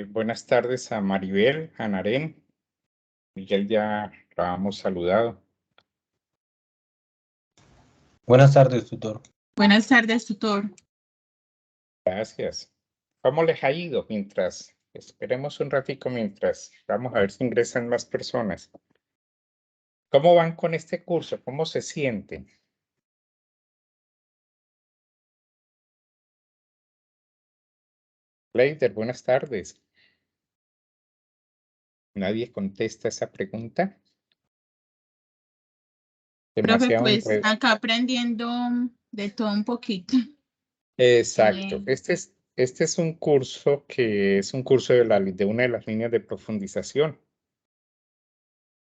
Buenas tardes a Maribel, a Naren. Miguel ya la hemos saludado. Buenas tardes, tutor. Buenas tardes, tutor. Gracias. ¿Cómo les ha ido? Esperemos un ratico mientras vamos a ver si ingresan más personas. ¿Cómo van con este curso? ¿Cómo se sienten? Leider, buenas tardes. ¿Nadie contesta esa pregunta? Profe, Demasiado pues enredo. acá aprendiendo de todo un poquito. Exacto. Este es un curso que es un curso de una de las líneas de profundización.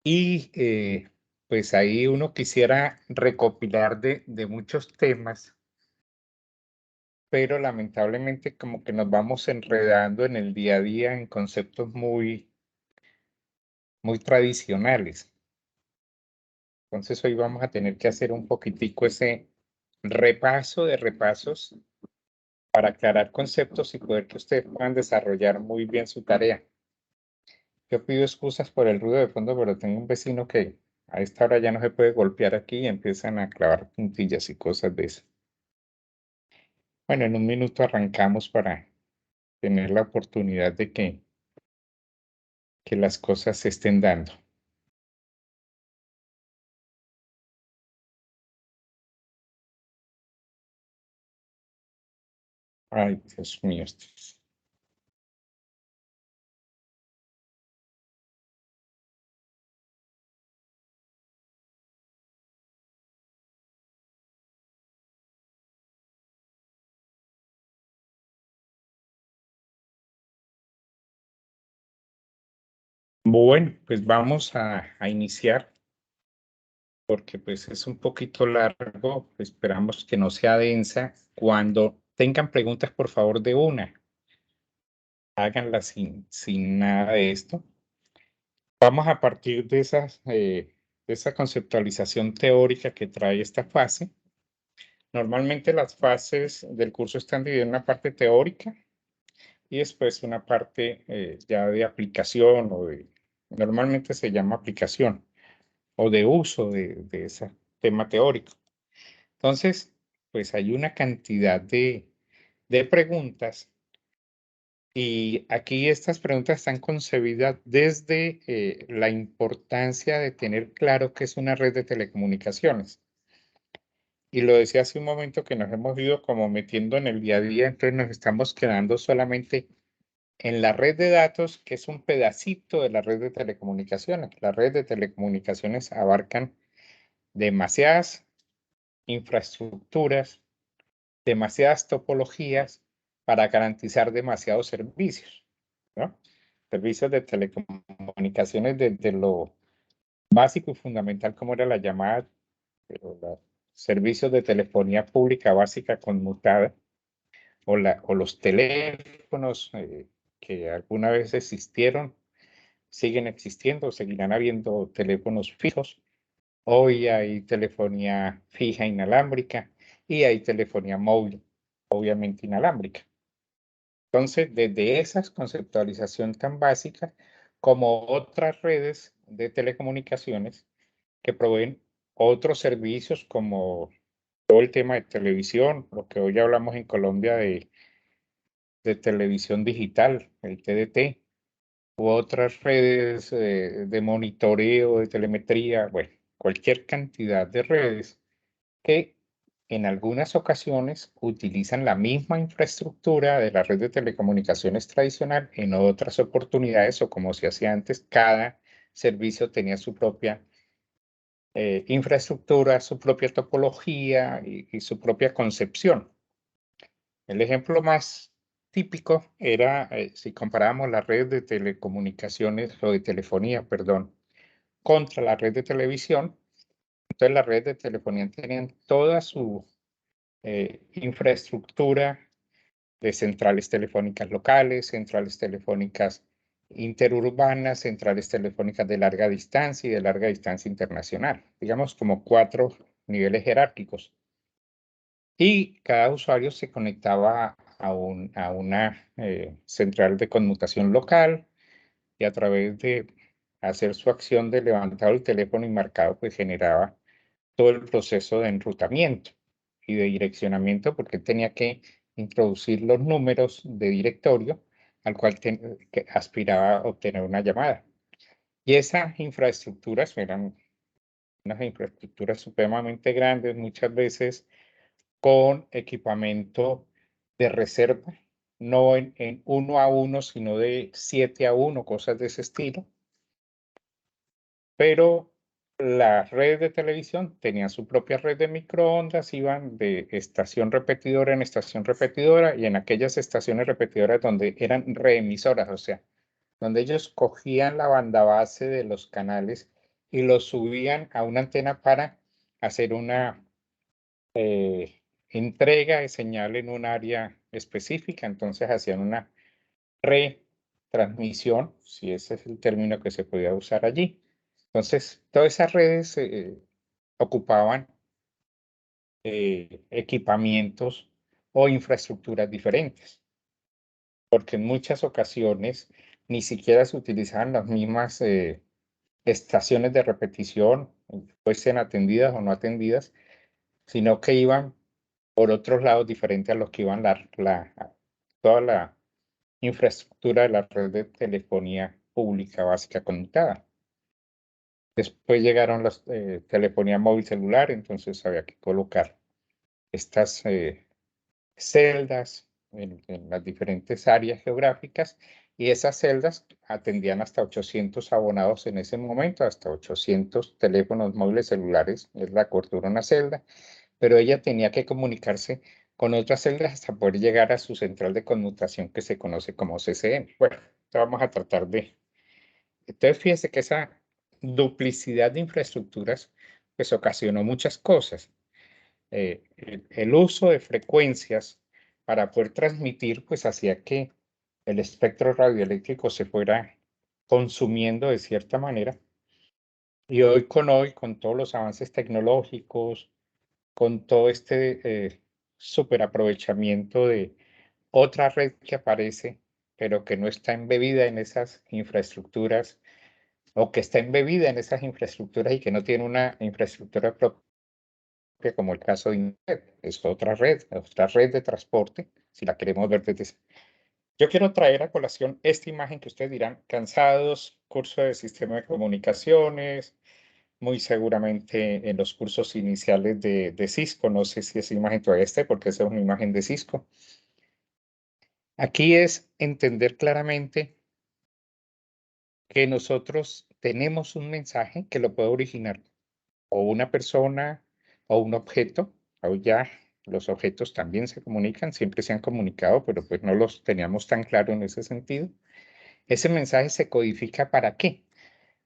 Y pues ahí uno quisiera recopilar de muchos temas, pero lamentablemente como que nos vamos enredando en el día a día en conceptos muy tradicionales. Entonces hoy vamos a tener que hacer un poquitico ese repaso de repasos para aclarar conceptos y poder que ustedes puedan desarrollar muy bien su tarea. Yo pido excusas por el ruido de fondo, pero tengo un vecino que a esta hora ya no se puede golpear aquí y empiezan a clavar puntillas y cosas de eso. Bueno, en un minuto arrancamos para tener la oportunidad de que las cosas se estén dando. Ay, Dios mío. Bueno, pues vamos a iniciar porque pues es un poquito largo. Esperamos que no sea densa. Cuando tengan preguntas, por favor, de una. Háganlas sin nada de esto. Vamos a partir de esa conceptualización teórica que trae esta fase. Normalmente las fases del curso están divididas en una parte teórica y después una parte ya de aplicación normalmente se llama aplicación o de uso de ese tema teórico. Entonces, pues hay una cantidad de preguntas. Y aquí estas preguntas están concebidas desde la importancia de tener claro qué es una red de telecomunicaciones. Y lo decía hace un momento que nos hemos ido como metiendo en el día a día, entonces nos estamos quedando solamente en la red de datos, que es un pedacito de la red de telecomunicaciones. Las redes de telecomunicaciones abarcan demasiadas infraestructuras, demasiadas topologías para garantizar demasiados servicios, ¿no? Servicios de telecomunicaciones desde lo básico y fundamental como era la llamada, pero los servicios de telefonía pública básica conmutada o los teléfonos que alguna vez existieron, siguen existiendo, seguirán habiendo teléfonos fijos. Hoy hay telefonía fija inalámbrica y hay telefonía móvil, obviamente inalámbrica. Entonces, desde esa conceptualización tan básica, como otras redes de telecomunicaciones que proveen otros servicios como todo el tema de televisión, lo que hoy hablamos en Colombia de televisión digital, el TDT, u otras redes de monitoreo, de telemetría, bueno, cualquier cantidad de redes que en algunas ocasiones utilizan la misma infraestructura de la red de telecomunicaciones tradicional, en otras oportunidades, o como se hacía antes, cada servicio tenía su propia infraestructura, su propia topología y su propia concepción. El ejemplo más típico era si comparábamos la red de telecomunicaciones o de telefonía, perdón, contra la red de televisión. Entonces la red de telefonía tenían toda su infraestructura de centrales telefónicas locales, centrales telefónicas interurbanas, centrales telefónicas de larga distancia y de larga distancia internacional, digamos como 4 niveles jerárquicos. Y cada usuario se conectaba a una central de conmutación local, y a través de hacer su acción de levantar el teléfono y marcado, pues generaba todo el proceso de enrutamiento y de direccionamiento, porque tenía que introducir los números de directorio al cual que aspiraba a obtener una llamada. Y esas infraestructuras eran unas infraestructuras supremamente grandes, muchas veces con equipamiento de reserva, no en 1 a 1, sino de 7 a 1, cosas de ese estilo. Pero las redes de televisión tenían su propia red de microondas, iban de estación repetidora en estación repetidora, y en aquellas estaciones repetidoras donde eran reemisoras, o sea, donde ellos cogían la banda base de los canales y los subían a una antena para hacer una entrega de señal en un área específica. Entonces hacían una retransmisión, si ese es el término que se podía usar allí. Entonces, todas esas redes ocupaban equipamientos o infraestructuras diferentes, porque en muchas ocasiones ni siquiera se utilizaban las mismas estaciones de repetición, fuesen atendidas o no atendidas, sino que iban por otros lados diferentes a los que iban toda la infraestructura de la red de telefonía pública básica conectada. Después llegaron las telefonía móvil celular, entonces había que colocar estas celdas en las diferentes áreas geográficas, y esas celdas atendían hasta 800 abonados en ese momento, hasta 800 teléfonos móviles celulares, es la cobertura de una celda, pero ella tenía que comunicarse con otras celdas hasta poder llegar a su central de conmutación que se conoce como CCN. Bueno, vamos a tratar de... Entonces, fíjese que esa duplicidad de infraestructuras pues ocasionó muchas cosas. El uso de frecuencias para poder transmitir pues hacía que el espectro radioeléctrico se fuera consumiendo de cierta manera, y hoy, con todos los avances tecnológicos, con todo este superaprovechamiento de otra red que aparece, pero que no está embebida en esas infraestructuras, o que está embebida en esas infraestructuras y que no tiene una infraestructura propia, como el caso de Internet. Es otra red de transporte, si la queremos ver desde... Yo quiero traer a colación esta imagen que ustedes dirán: cansados, curso de sistema de comunicaciones, muy seguramente en los cursos iniciales de Cisco. No sé si esa imagen todavía esté, porque esa es una imagen de Cisco. Aquí es entender claramente que nosotros tenemos un mensaje que lo puede originar o una persona o un objeto. Hoy ya los objetos también se comunican, siempre se han comunicado, pero pues no los teníamos tan claro en ese sentido. Ese mensaje se codifica ¿para qué?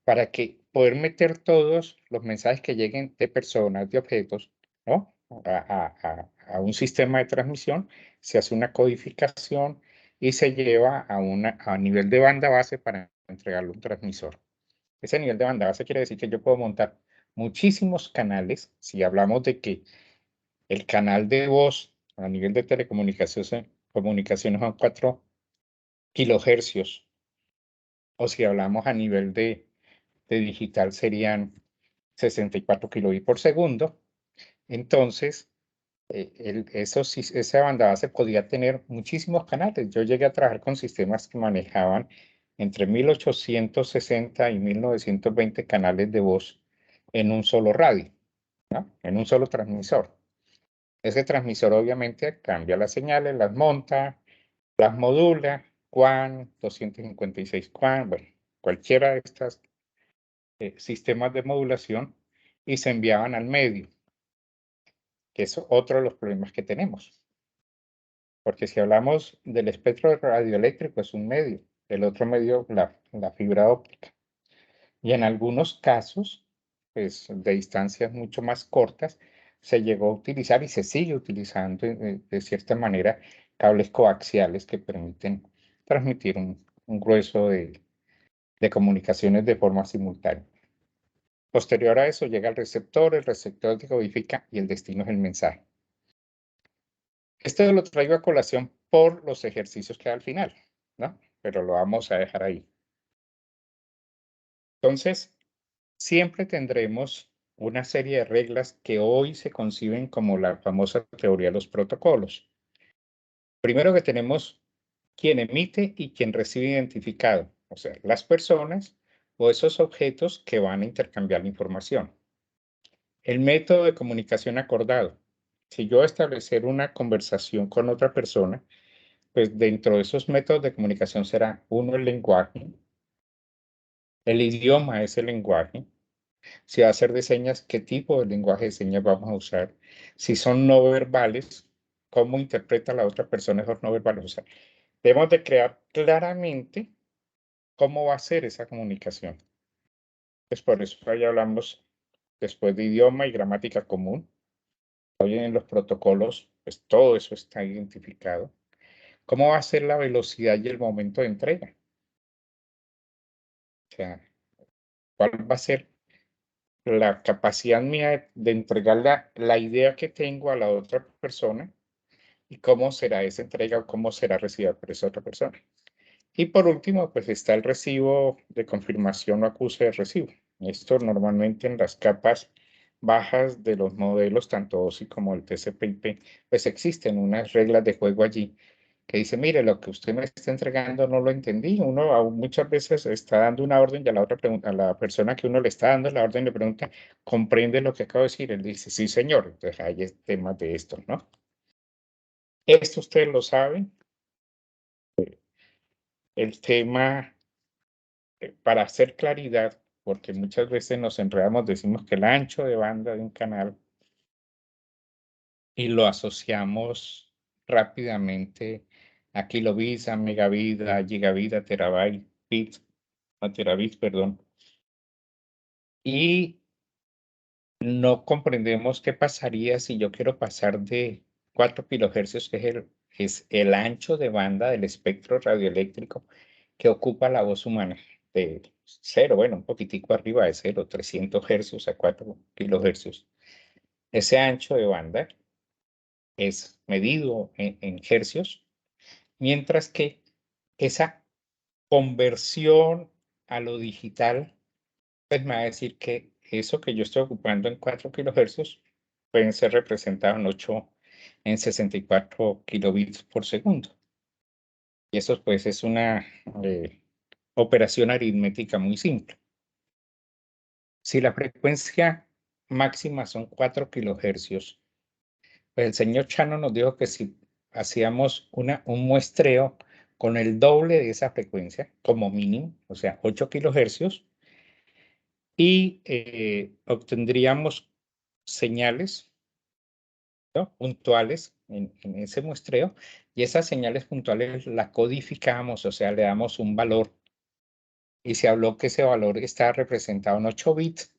Para que poder meter todos los mensajes que lleguen de personas, de objetos, ¿no? A un sistema de transmisión, se hace una codificación y se lleva a nivel de banda base para entregarlo a un transmisor. Ese nivel de banda base quiere decir que yo puedo montar muchísimos canales. Si hablamos de que el canal de voz a nivel de comunicaciones son 4 kilohercios, o si hablamos a nivel de digital serían 64 kilobits por segundo. Entonces, esa banda base podía tener muchísimos canales. Yo llegué a trabajar con sistemas que manejaban entre 1860 y 1920 canales de voz en un solo radio, ¿no? En un solo transmisor. Ese transmisor obviamente cambia las señales, las monta, las modula, QAM, 256 QAM, bueno, cualquiera de estas sistemas de modulación, y se enviaban al medio, que es otro de los problemas que tenemos. Porque si hablamos del espectro radioeléctrico, es un medio, el otro medio, la fibra óptica. Y en algunos casos, pues de distancias mucho más cortas, se llegó a utilizar y se sigue utilizando de cierta manera cables coaxiales que permiten transmitir un grueso de comunicaciones de forma simultánea. Posterior a eso llega el receptor decodifica y el destino es el mensaje. Esto lo traigo a colación por los ejercicios que hay al final, ¿no? Pero lo vamos a dejar ahí. Entonces, siempre tendremos una serie de reglas que hoy se conciben como la famosa teoría de los protocolos. Primero que tenemos quien emite y quien recibe identificado, o sea, las personas o esos objetos que van a intercambiar la información. El método de comunicación acordado. Si yo establecer una conversación con otra persona, pues dentro de esos métodos de comunicación será uno el lenguaje, el idioma es el lenguaje, si va a ser de señas, qué tipo de lenguaje de señas vamos a usar, si son no verbales, cómo interpreta la otra persona esos no verbales. O sea, debemos de crear claramente cómo va a ser esa comunicación. Pues por eso ahí hablamos después de idioma y gramática común. Hoy en los protocolos, pues todo eso está identificado. ¿Cómo va a ser la velocidad y el momento de entrega? O sea, ¿cuál va a ser la capacidad mía de entregar la idea que tengo a la otra persona y cómo será esa entrega o cómo será recibida por esa otra persona? Y por último, pues está el recibo de confirmación o acuse de recibo. Esto normalmente en las capas bajas de los modelos, tanto OSI como el TCP/IP, pues existen unas reglas de juego allí que dice, mire, lo que usted me está entregando no lo entendí. Uno muchas veces está dando una orden y a la otra pregunta, a la persona que uno le está dando la orden le pregunta, ¿comprende lo que acabo de decir? Él dice, sí, señor. Entonces hay temas de esto, ¿no? Esto ustedes lo saben. El tema, para hacer claridad, porque muchas veces nos enredamos, decimos que el ancho de banda de un canal y lo asociamos rápidamente a kilobits, a megabits, a gigabits, a terabytes, bits, a terabits, perdón. Y no comprendemos qué pasaría si yo quiero pasar de 4 kilohercios, que es el ancho de banda del espectro radioeléctrico que ocupa la voz humana, de 0, bueno, un poquitico arriba de 0, 300 hercios a 4 kilohercios. Ese ancho de banda es medido en hercios, mientras que esa conversión a lo digital, pues me va a decir que eso que yo estoy ocupando en 4 kilohercios pueden ser representados en 64 kilobits por segundo. Y eso pues es una operación aritmética muy simple. Si la frecuencia máxima son 4 kilohercios, pues el señor Chano nos dijo que si hacíamos un muestreo con el doble de esa frecuencia, como mínimo, o sea, 8 kilohercios, y obtendríamos señales, ¿no?, puntuales en ese muestreo, y esas señales puntuales las codificamos, o sea, le damos un valor, y se habló que ese valor está representado en 8 bits.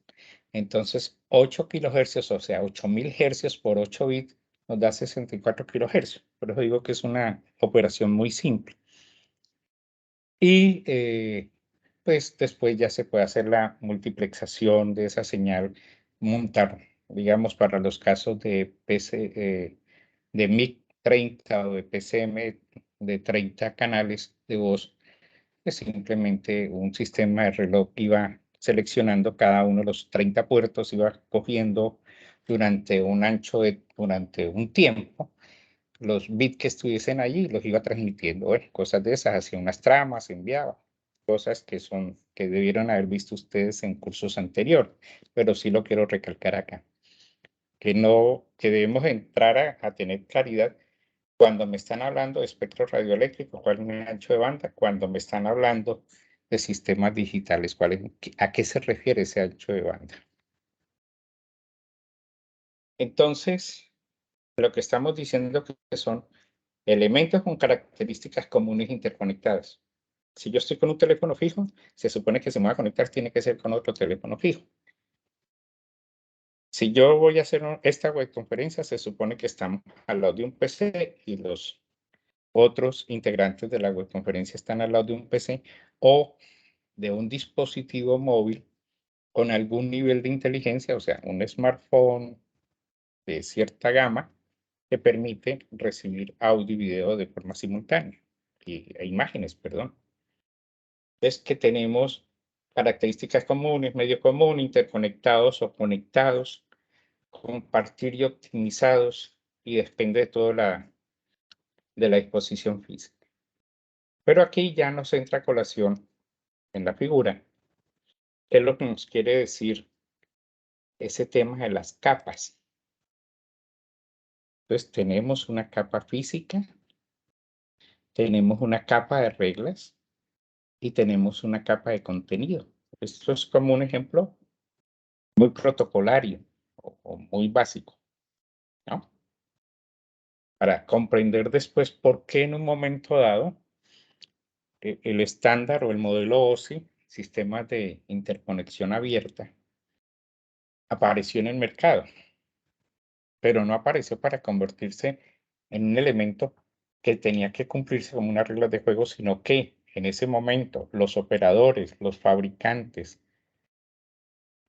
Entonces, 8 kilohercios, o sea, 8000 hercios por 8 bits, nos da 64 kilohercios. Por eso digo que es una operación muy simple. Y pues después ya se puede hacer la multiplexación de esa señal, montar, digamos, para los casos de de MIC 30 o de PCM de 30 canales de voz, que simplemente un sistema de reloj iba seleccionando cada uno de los 30 puertos, iba cogiendo durante un tiempo, los bits que estuviesen allí, los iba transmitiendo. Bueno, cosas de esas, hacía unas tramas, enviaba, cosas que debieron haber visto ustedes en cursos anteriores, pero sí lo quiero recalcar acá, que debemos entrar a tener claridad cuando me están hablando de espectro radioeléctrico, cuál es mi ancho de banda, cuando me están hablando de sistemas digitales, a qué se refiere ese ancho de banda. Entonces, lo que estamos diciendo que son elementos con características comunes interconectadas. Si yo estoy con un teléfono fijo, se supone que se me va a conectar, tiene que ser con otro teléfono fijo. Si yo voy a hacer esta webconferencia, se supone que estamos al lado de un PC y los otros integrantes de la webconferencia están al lado de un PC o de un dispositivo móvil con algún nivel de inteligencia, o sea, un smartphone de cierta gama, que permite recibir audio y video de forma simultánea, e imágenes, perdón. Es que tenemos características comunes, medio común, interconectados o conectados, compartir y optimizados, y depende de toda de la disposición física. Pero aquí ya nos entra a colación en la figura, qué es lo que nos quiere decir ese tema de las capas. Entonces tenemos una capa física, tenemos una capa de reglas y tenemos una capa de contenido. Esto es como un ejemplo muy protocolario o muy básico, ¿no? Para comprender después por qué en un momento dado el estándar o el modelo OSI, sistemas de interconexión abierta, apareció en el mercado, pero no apareció para convertirse en un elemento que tenía que cumplirse como unas reglas de juego, sino que en ese momento los operadores, los fabricantes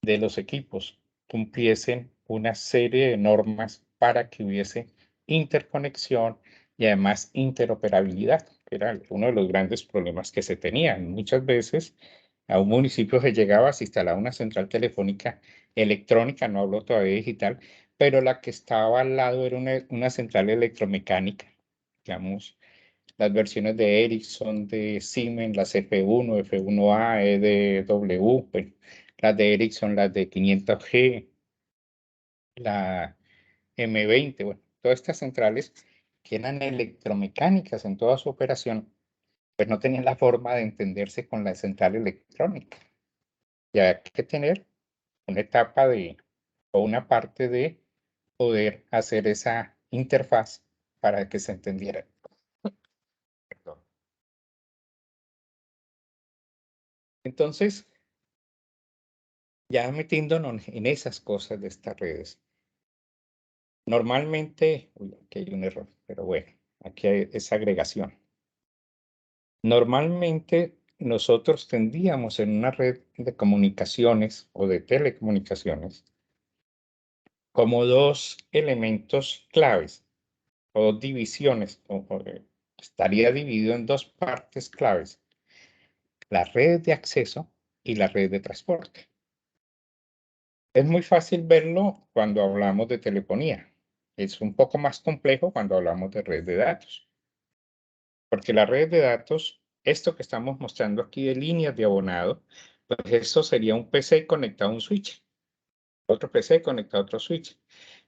de los equipos cumpliesen una serie de normas para que hubiese interconexión y además interoperabilidad, que era uno de los grandes problemas que se tenían. Muchas veces a un municipio se llegaba, se instalaba una central telefónica electrónica, no hablo todavía digital, pero la que estaba al lado era una central electromecánica, digamos, las versiones de Ericsson, de Siemens, las F1, F1A, EDW, bueno, las de Ericsson, las de 500G, la M20, bueno, todas estas centrales que eran electromecánicas en toda su operación, pues no tenían la forma de entenderse con la central electrónica. Y había que tener una etapa o una parte de poder hacer esa interfaz para que se entendiera. Perdón. Entonces, ya metiéndonos en esas cosas de estas redes, normalmente, uy, aquí hay un error, pero bueno, aquí hay esa agregación. Normalmente nosotros tendríamos en una red de comunicaciones o de telecomunicaciones como dos elementos claves o dos divisiones, estaría dividido en dos partes claves, la red de acceso y la red de transporte. Es muy fácil verlo cuando hablamos de telefonía. Es un poco más complejo cuando hablamos de red de datos. Porque la red de datos, esto que estamos mostrando aquí de líneas de abonado, pues eso sería un PC conectado a un switch. Otro PC conectado a otro switch.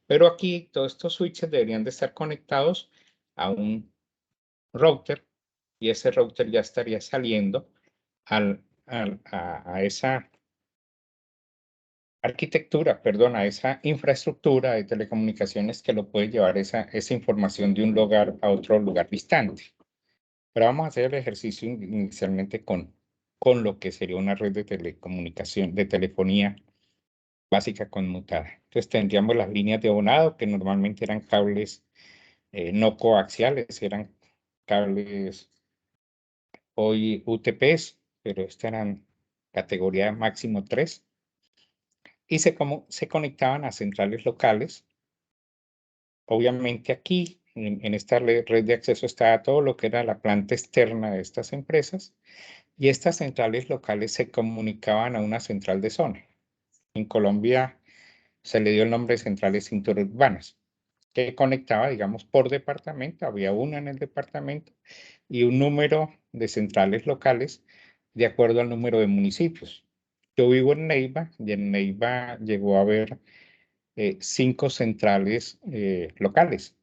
Pero aquí todos estos switches deberían de estar conectados a un router y ese router ya estaría saliendo a esa arquitectura, perdón, a esa infraestructura de telecomunicaciones que lo puede llevar esa información de un lugar a otro lugar distante. Pero vamos a hacer el ejercicio inicialmente con lo que sería una red de telecomunicación, de telefonía básica conmutada. Entonces tendríamos las líneas de abonado, que normalmente eran cables no coaxiales, eran cables hoy UTPs, pero estas eran categoría máximo 3, y se conectaban a centrales locales. Obviamente aquí, en esta red de acceso, estaba todo lo que era la planta externa de estas empresas, y estas centrales locales se comunicaban a una central de zona. En Colombia se le dio el nombre de centrales interurbanas, que conectaba, digamos, por departamento. Había una en el departamento y un número de centrales locales de acuerdo al número de municipios. Yo vivo en Neiva y en Neiva llegó a haber 5 centrales locales,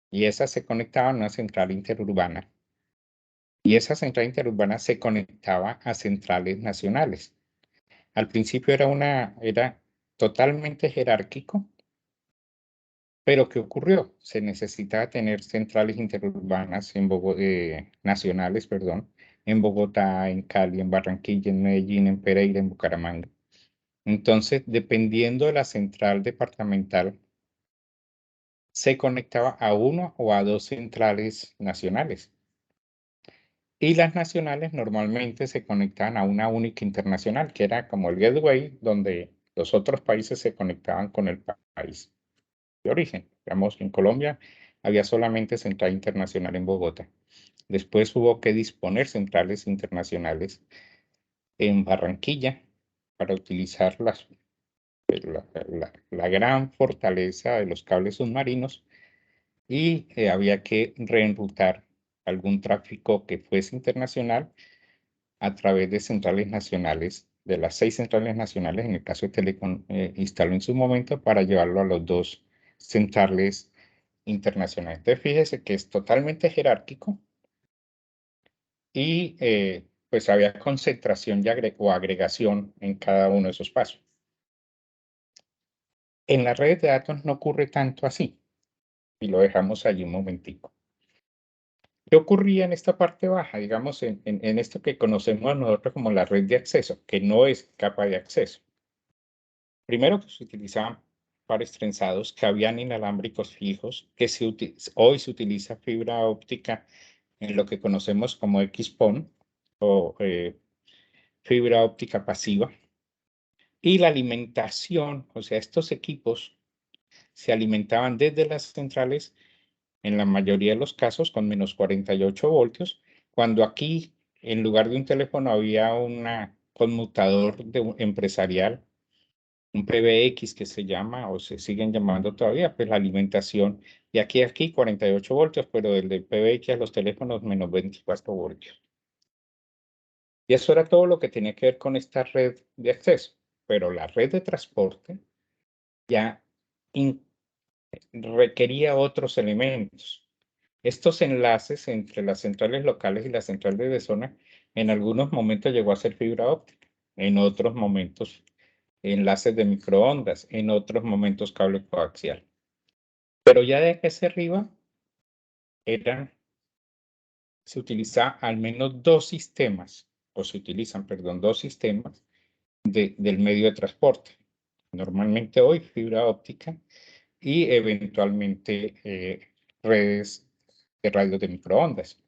y esas se conectaban a una central interurbana. Y esa central interurbana se conectaba a centrales nacionales. Al principio era totalmente jerárquico, pero ¿qué ocurrió? Se necesitaba tener centrales interurbanas nacionales, perdón, en Bogotá, en Cali, en Barranquilla, en Medellín, en Pereira, en Bucaramanga. Entonces, dependiendo de la central departamental, se conectaba a 1 o a 2 centrales nacionales. Y las nacionales normalmente se conectaban a una única internacional, que era como el gateway donde los otros países se conectaban con el país. de origen. Digamos, en Colombia había solamente central internacional en Bogotá. Después hubo que disponer centrales internacionales en Barranquilla para utilizar la gran fortaleza de los cables submarinos y había que reenrutar algún tráfico que fuese internacional a través de centrales nacionales, de las 6 centrales nacionales, en el caso de Telecom, instaló en su momento para llevarlo a los 2 centrales internacionales. Entonces, fíjese que es totalmente jerárquico y pues había concentración o agregación en cada uno de esos pasos. En las redes de datos no ocurre tanto así, y lo dejamos allí un momentico. ¿Qué ocurría en esta parte baja? Digamos, en esto que conocemos nosotros como la red de acceso, que no es capa de acceso. Primero, pues se utilizaban pares trenzados que habían inalámbricos fijos, que hoy se utiliza fibra óptica en lo que conocemos como XPON o fibra óptica pasiva. Y la alimentación, o sea, estos equipos se alimentaban desde las centrales, en la mayoría de los casos, con menos 48 voltios, cuando aquí, en lugar de un teléfono, había un conmutador empresarial, un PBX que se llama, o se siguen llamando todavía, pues la alimentación, y aquí 48 voltios, pero el del PBX a los teléfonos menos 24 voltios. Y eso era todo lo que tenía que ver con esta red de acceso, pero la red de transporte ya requería otros elementos. Estos enlaces entre las centrales locales y las centrales de zona en algunos momentos llegó a ser fibra óptica, en otros momentos enlaces de microondas, en otros momentos cable coaxial. Pero ya de aquí hacia arriba se utiliza al menos 2 sistemas, o se utilizan, perdón, 2 sistemas del medio de transporte. Normalmente hoy fibra óptica y eventualmente redes de radios de microondas.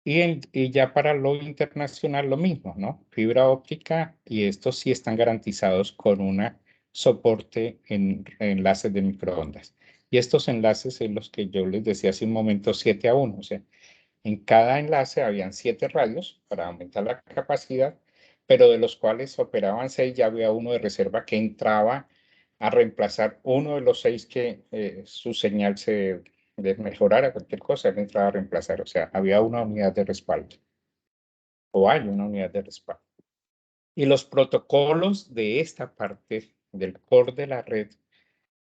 Y ya para lo internacional lo mismo, ¿no? Fibra óptica y estos sí están garantizados con un soporte en enlaces de microondas. Y estos enlaces en los que yo les decía hace un momento 7-1, o sea, en cada enlace habían 7 radios para aumentar la capacidad, pero de los cuales operaban 6, ya había uno de reserva que entraba a reemplazar uno de los 6 que su señal se desmejorara, cualquier cosa, él entraba a reemplazar. O sea, había una unidad de respaldo, o hay una unidad de respaldo. Y los protocolos de esta parte del core de la red,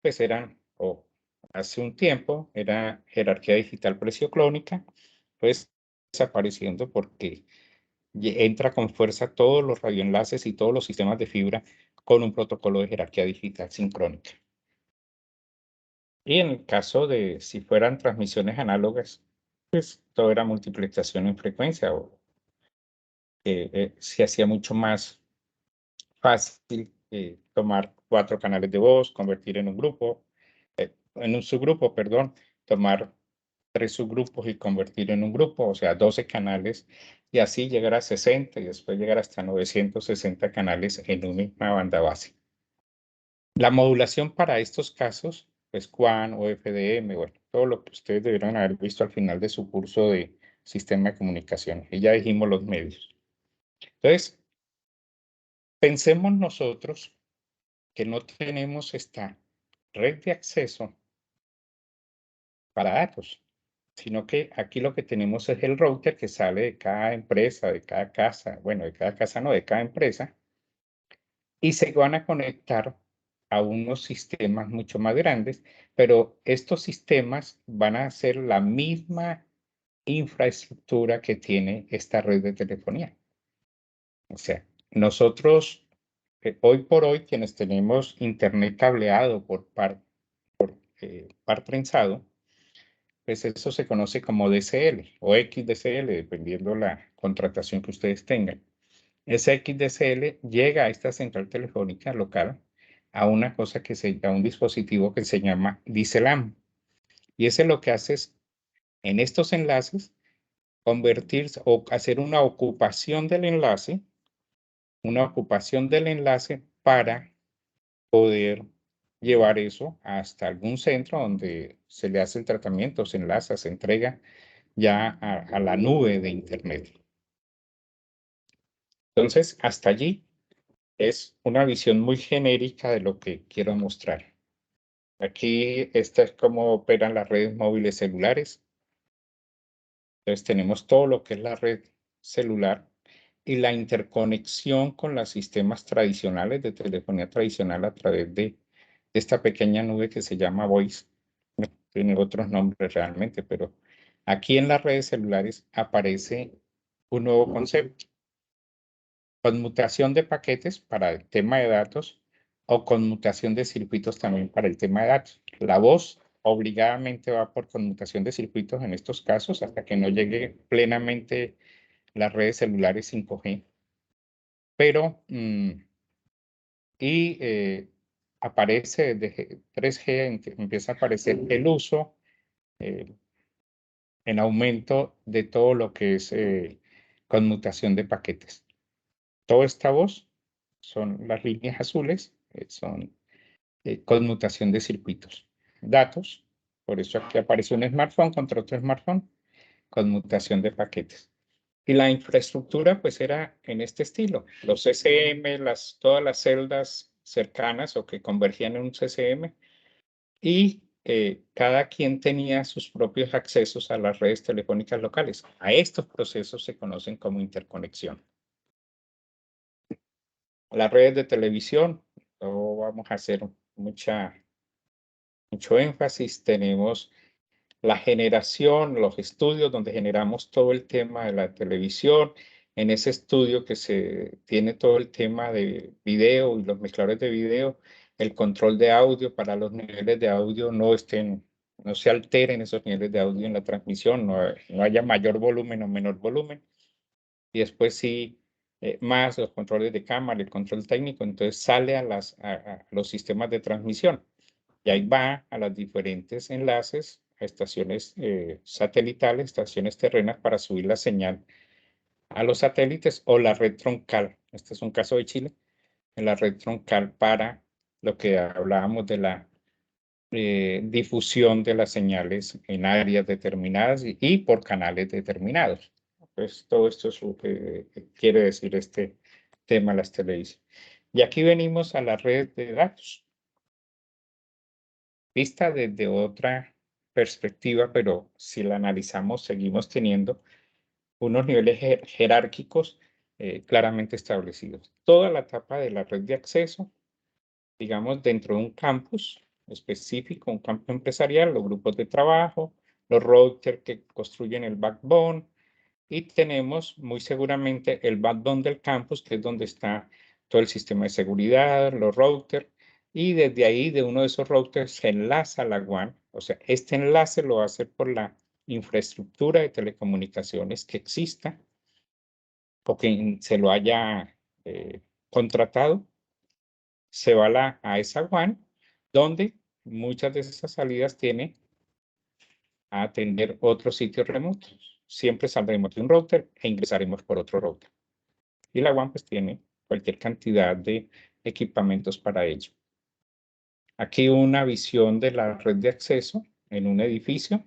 pues eran, o hace un tiempo, era jerarquía digital presioclónica, pues desapareciendo porque entra con fuerza todos los radioenlaces y todos los sistemas de fibra con un protocolo de jerarquía digital sincrónica. Y en el caso de si fueran transmisiones análogas, pues todo era multiplexación en frecuencia, o se hacía mucho más fácil tomar 4 canales de voz, convertir en un grupo, en un subgrupo, perdón, tomar 3 subgrupos y convertir en un grupo, o sea, 12 canales, y así llegar a 60 y después llegar hasta 960 canales en una misma banda base. La modulación para estos casos, pues QAM o FDM, bueno, todo lo que ustedes deberían haber visto al final de su curso de sistema de comunicación, y ya dijimos los medios. Entonces, pensemos nosotros que no tenemos esta red de acceso para datos, sino que aquí lo que tenemos es el router que sale de cada empresa, de cada casa, bueno, de cada casa no, de cada empresa, y se van a conectar a unos sistemas mucho más grandes, pero estos sistemas van a ser la misma infraestructura que tiene esta red de telefonía. O sea, nosotros, hoy por hoy, quienes tenemos internet cableado por par trenzado, pues eso se conoce como DSL o XDSL, dependiendo la contratación que ustedes tengan. Ese XDSL llega a esta central telefónica local a una cosa a un dispositivo que se llama DSLAM. Y ese lo que hace es, en estos enlaces, convertirse o hacer una ocupación del enlace para poder llevar eso hasta algún centro donde se le hace el tratamiento, se enlaza, se entrega ya a la nube de Internet. Entonces, hasta allí es una visión muy genérica de lo que quiero mostrar. Aquí, esta es cómo operan las redes móviles celulares. Entonces, tenemos todo lo que es la red celular y la interconexión con los sistemas tradicionales de telefonía tradicional a través de esta pequeña nube que se llama Voice. Tiene otros nombres realmente, pero aquí en las redes celulares aparece un nuevo concepto: conmutación de paquetes para el tema de datos o conmutación de circuitos también para el tema de datos. La voz obligadamente va por conmutación de circuitos en estos casos hasta que no llegue plenamente las redes celulares 5G. Pero, aparece desde 3G, empieza a aparecer el uso en aumento de todo lo que es conmutación de paquetes. Toda esta voz son las líneas azules, son conmutación de circuitos. Datos, por eso aquí aparece un smartphone contra otro smartphone, conmutación de paquetes. Y la infraestructura pues era en este estilo: los CCM, todas las celdas cercanas o que convergían en un CCM, y cada quien tenía sus propios accesos a las redes telefónicas locales. A estos procesos se conocen como interconexión. Las redes de televisión, no vamos a hacer mucho énfasis. Tenemos la generación, los estudios donde generamos todo el tema de la televisión. En ese estudio que se tiene todo el tema de video y los mezcladores de video, el control de audio para los niveles de audio no se alteren esos niveles de audio en la transmisión, no haya mayor volumen o menor volumen. Y después sí, más los controles de cámara, el control técnico, entonces sale a los sistemas de transmisión. Y ahí va a los diferentes enlaces, a estaciones satelitales, estaciones terrenas, para subir la señal a los satélites o la red troncal. Este es un caso de Chile, en la red troncal para lo que hablábamos de la difusión de las señales en áreas determinadas y por canales determinados. Pues todo esto es lo que quiere decir este tema de las televisiones. Y aquí venimos a la red de datos, vista desde otra perspectiva, pero si la analizamos, seguimos teniendo unos niveles jerárquicos claramente establecidos. Toda la etapa de la red de acceso, digamos, dentro de un campus específico, un campo empresarial, los grupos de trabajo, los routers que construyen el backbone, y tenemos muy seguramente el backbone del campus, que es donde está todo el sistema de seguridad, los routers, y desde ahí, de uno de esos routers, se enlaza a la WAN. O sea, este enlace lo va a hacer por la infraestructura de telecomunicaciones que exista o que se lo haya contratado. Se va a esa WAN, donde muchas de esas salidas tiene a atender otros sitios remotos. Siempre saldremos de un router e ingresaremos por otro router. Y la WAN pues tiene cualquier cantidad de equipamientos para ello. Aquí una visión de la red de acceso en un edificio,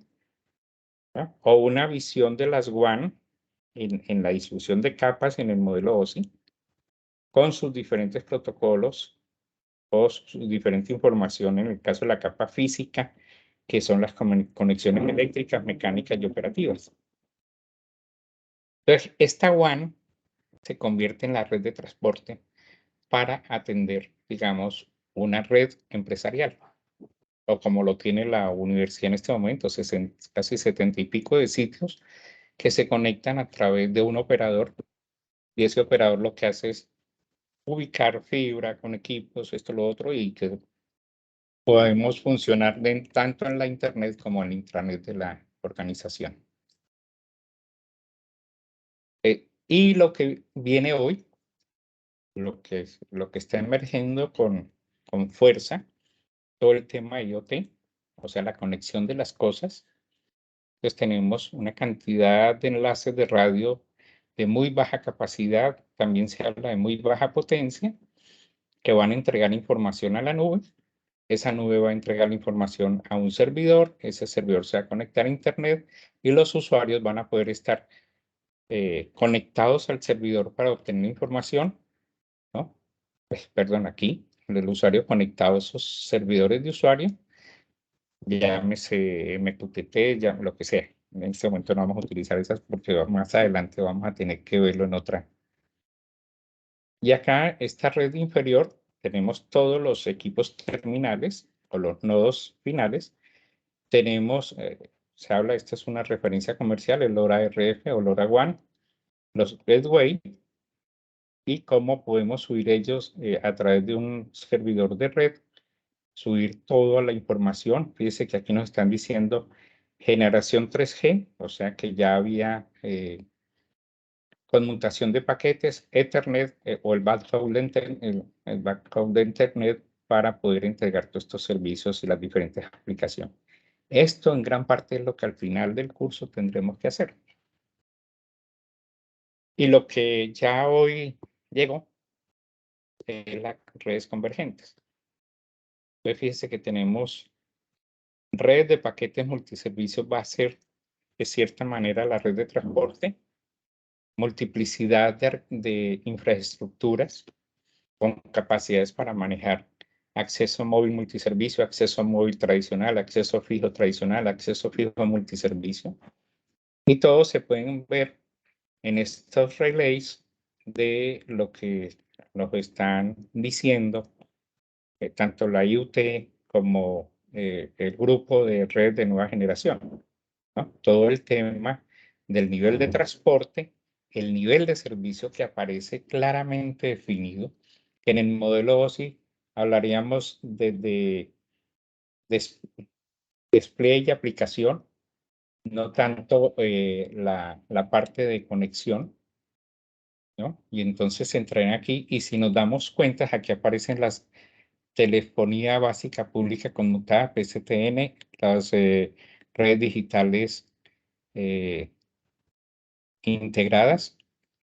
¿no? O una visión de las WAN en la distribución de capas en el modelo OSI, con sus diferentes protocolos o su diferente información en el caso de la capa física, que son las conexiones eléctricas, mecánicas y operativas. Entonces, esta WAN se convierte en la red de transporte para atender, digamos, una red empresarial, o como lo tiene la universidad en este momento, casi 70 y pico de sitios que se conectan a través de un operador, y ese operador lo que hace es ubicar fibra con equipos, esto, lo otro, y que podemos funcionar tanto en la internet como en el intranet de la organización. Y lo que viene hoy, lo que está emergiendo con fuerza, todo el tema IoT, o sea, la conexión de las cosas. Entonces tenemos una cantidad de enlaces de radio de muy baja capacidad, también se habla de muy baja potencia, que van a entregar información a la nube, esa nube va a entregar la información a un servidor, ese servidor se va a conectar a Internet y los usuarios van a poder estar conectados al servidor para obtener información, ¿no? Perdón, aquí, el usuario conectado a esos servidores de usuario, llámese MQTT, ya lo que sea. En este momento no vamos a utilizar esas porque más adelante vamos a tener que verlo en otra. Y acá, esta red inferior, tenemos todos los equipos terminales o los nodos finales. Tenemos, se habla, esta es una referencia comercial, el LoRaWAN o LoRaWAN, los Gateway, y cómo podemos subir ellos a través de un servidor de red, subir toda la información. Fíjense que aquí nos están diciendo generación 3G, o sea que ya había conmutación de paquetes, Ethernet o el backhaul de Internet para poder entregar todos estos servicios y las diferentes aplicaciones. Esto en gran parte es lo que al final del curso tendremos que hacer. Y lo que ya hoy llegó es las redes convergentes. Entonces fíjense que tenemos redes de paquetes multiservicios, va a ser de cierta manera la red de transporte, multiplicidad de infraestructuras con capacidades para manejar acceso móvil multiservicio, acceso móvil tradicional, acceso fijo tradicional, acceso fijo multiservicio. Y todos se pueden ver en estos relays de lo que nos están diciendo tanto la IoT como el grupo de red de nueva generación, ¿no? Todo el tema del nivel de transporte, el nivel de servicio que aparece claramente definido, que en el modelo OSI hablaríamos de display y aplicación, no tanto la parte de conexión, ¿no? Y entonces se entraen aquí y si nos damos cuenta, aquí aparecen las telefonía básica pública conmutada, PSTN, las redes digitales integradas,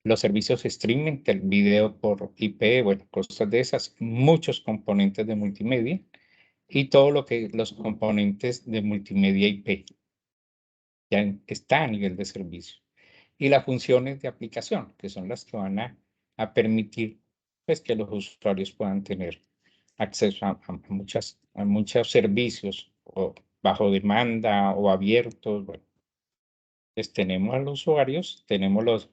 los servicios streaming, el video por IP, bueno, cosas de esas, muchos componentes de multimedia y todo lo que los componentes de multimedia IP ya está a nivel de servicio. Y las funciones de aplicación, que son las que van a permitir pues, que los usuarios puedan tener acceso a muchos servicios o bajo demanda o abiertos. Bueno, pues tenemos a los usuarios, tenemos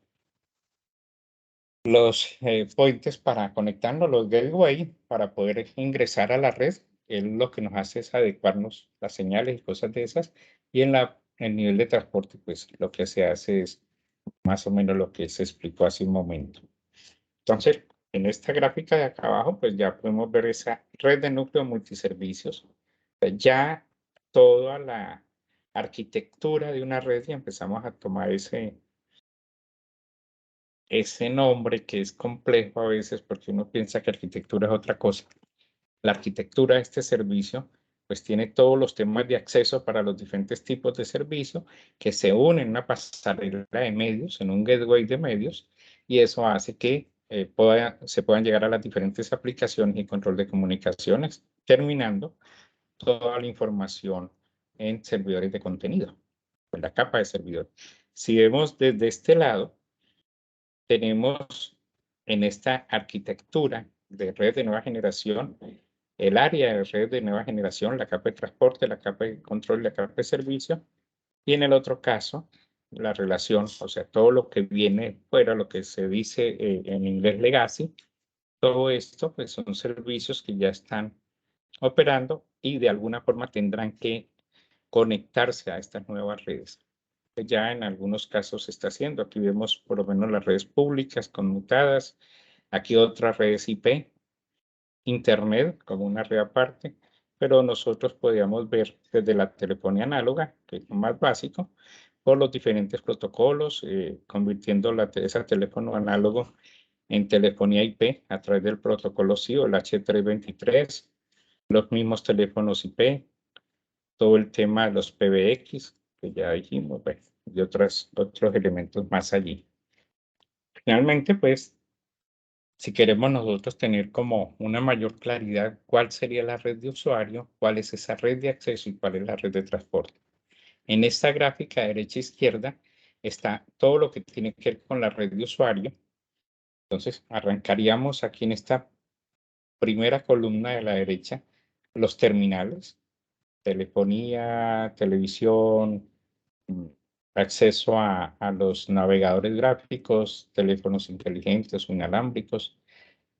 los puentes para conectarnos, los gateway, para poder ingresar a la red. Lo que nos hace es adecuarnos las señales y cosas de esas. Y en el nivel de transporte, pues lo que se hace es más o menos lo que se explicó hace un momento. Entonces, en esta gráfica de acá abajo, pues ya podemos ver esa red de núcleo multiservicios. Ya toda la arquitectura de una red y empezamos a tomar ese nombre que es complejo a veces porque uno piensa que arquitectura es otra cosa. La arquitectura de este servicio pues tiene todos los temas de acceso para los diferentes tipos de servicio que se unen en una pasarela de medios, en un gateway de medios, y eso hace que se puedan llegar a las diferentes aplicaciones y control de comunicaciones, terminando toda la información en servidores de contenido, en la capa de servidor. Si vemos desde este lado, tenemos en esta arquitectura de red de nueva generación, el área de red de nueva generación, la capa de transporte, la capa de control, la capa de servicio, y en el otro caso, la relación, o sea, todo lo que viene fuera, lo que se dice en inglés legacy, todo esto pues son servicios que ya están operando y de alguna forma tendrán que conectarse a estas nuevas redes. Ya en algunos casos se está haciendo. Aquí vemos por lo menos las redes públicas conmutadas. Aquí otras redes IP, Internet como una red aparte, pero nosotros podíamos ver desde la telefonía análoga, que es lo más básico, por los diferentes protocolos, convirtiendo ese teléfono análogo en telefonía IP a través del protocolo SIO, el H323, los mismos teléfonos IP, todo el tema de los PBX, que ya dijimos, bueno, y otros elementos más allí. Finalmente, pues, si queremos nosotros tener como una mayor claridad cuál sería la red de usuario, cuál es esa red de acceso y cuál es la red de transporte. En esta gráfica derecha e izquierda está todo lo que tiene que ver con la red de usuario. Entonces, arrancaríamos aquí en esta primera columna de la derecha, los terminales, telefonía, televisión, acceso a los navegadores gráficos, teléfonos inteligentes o inalámbricos.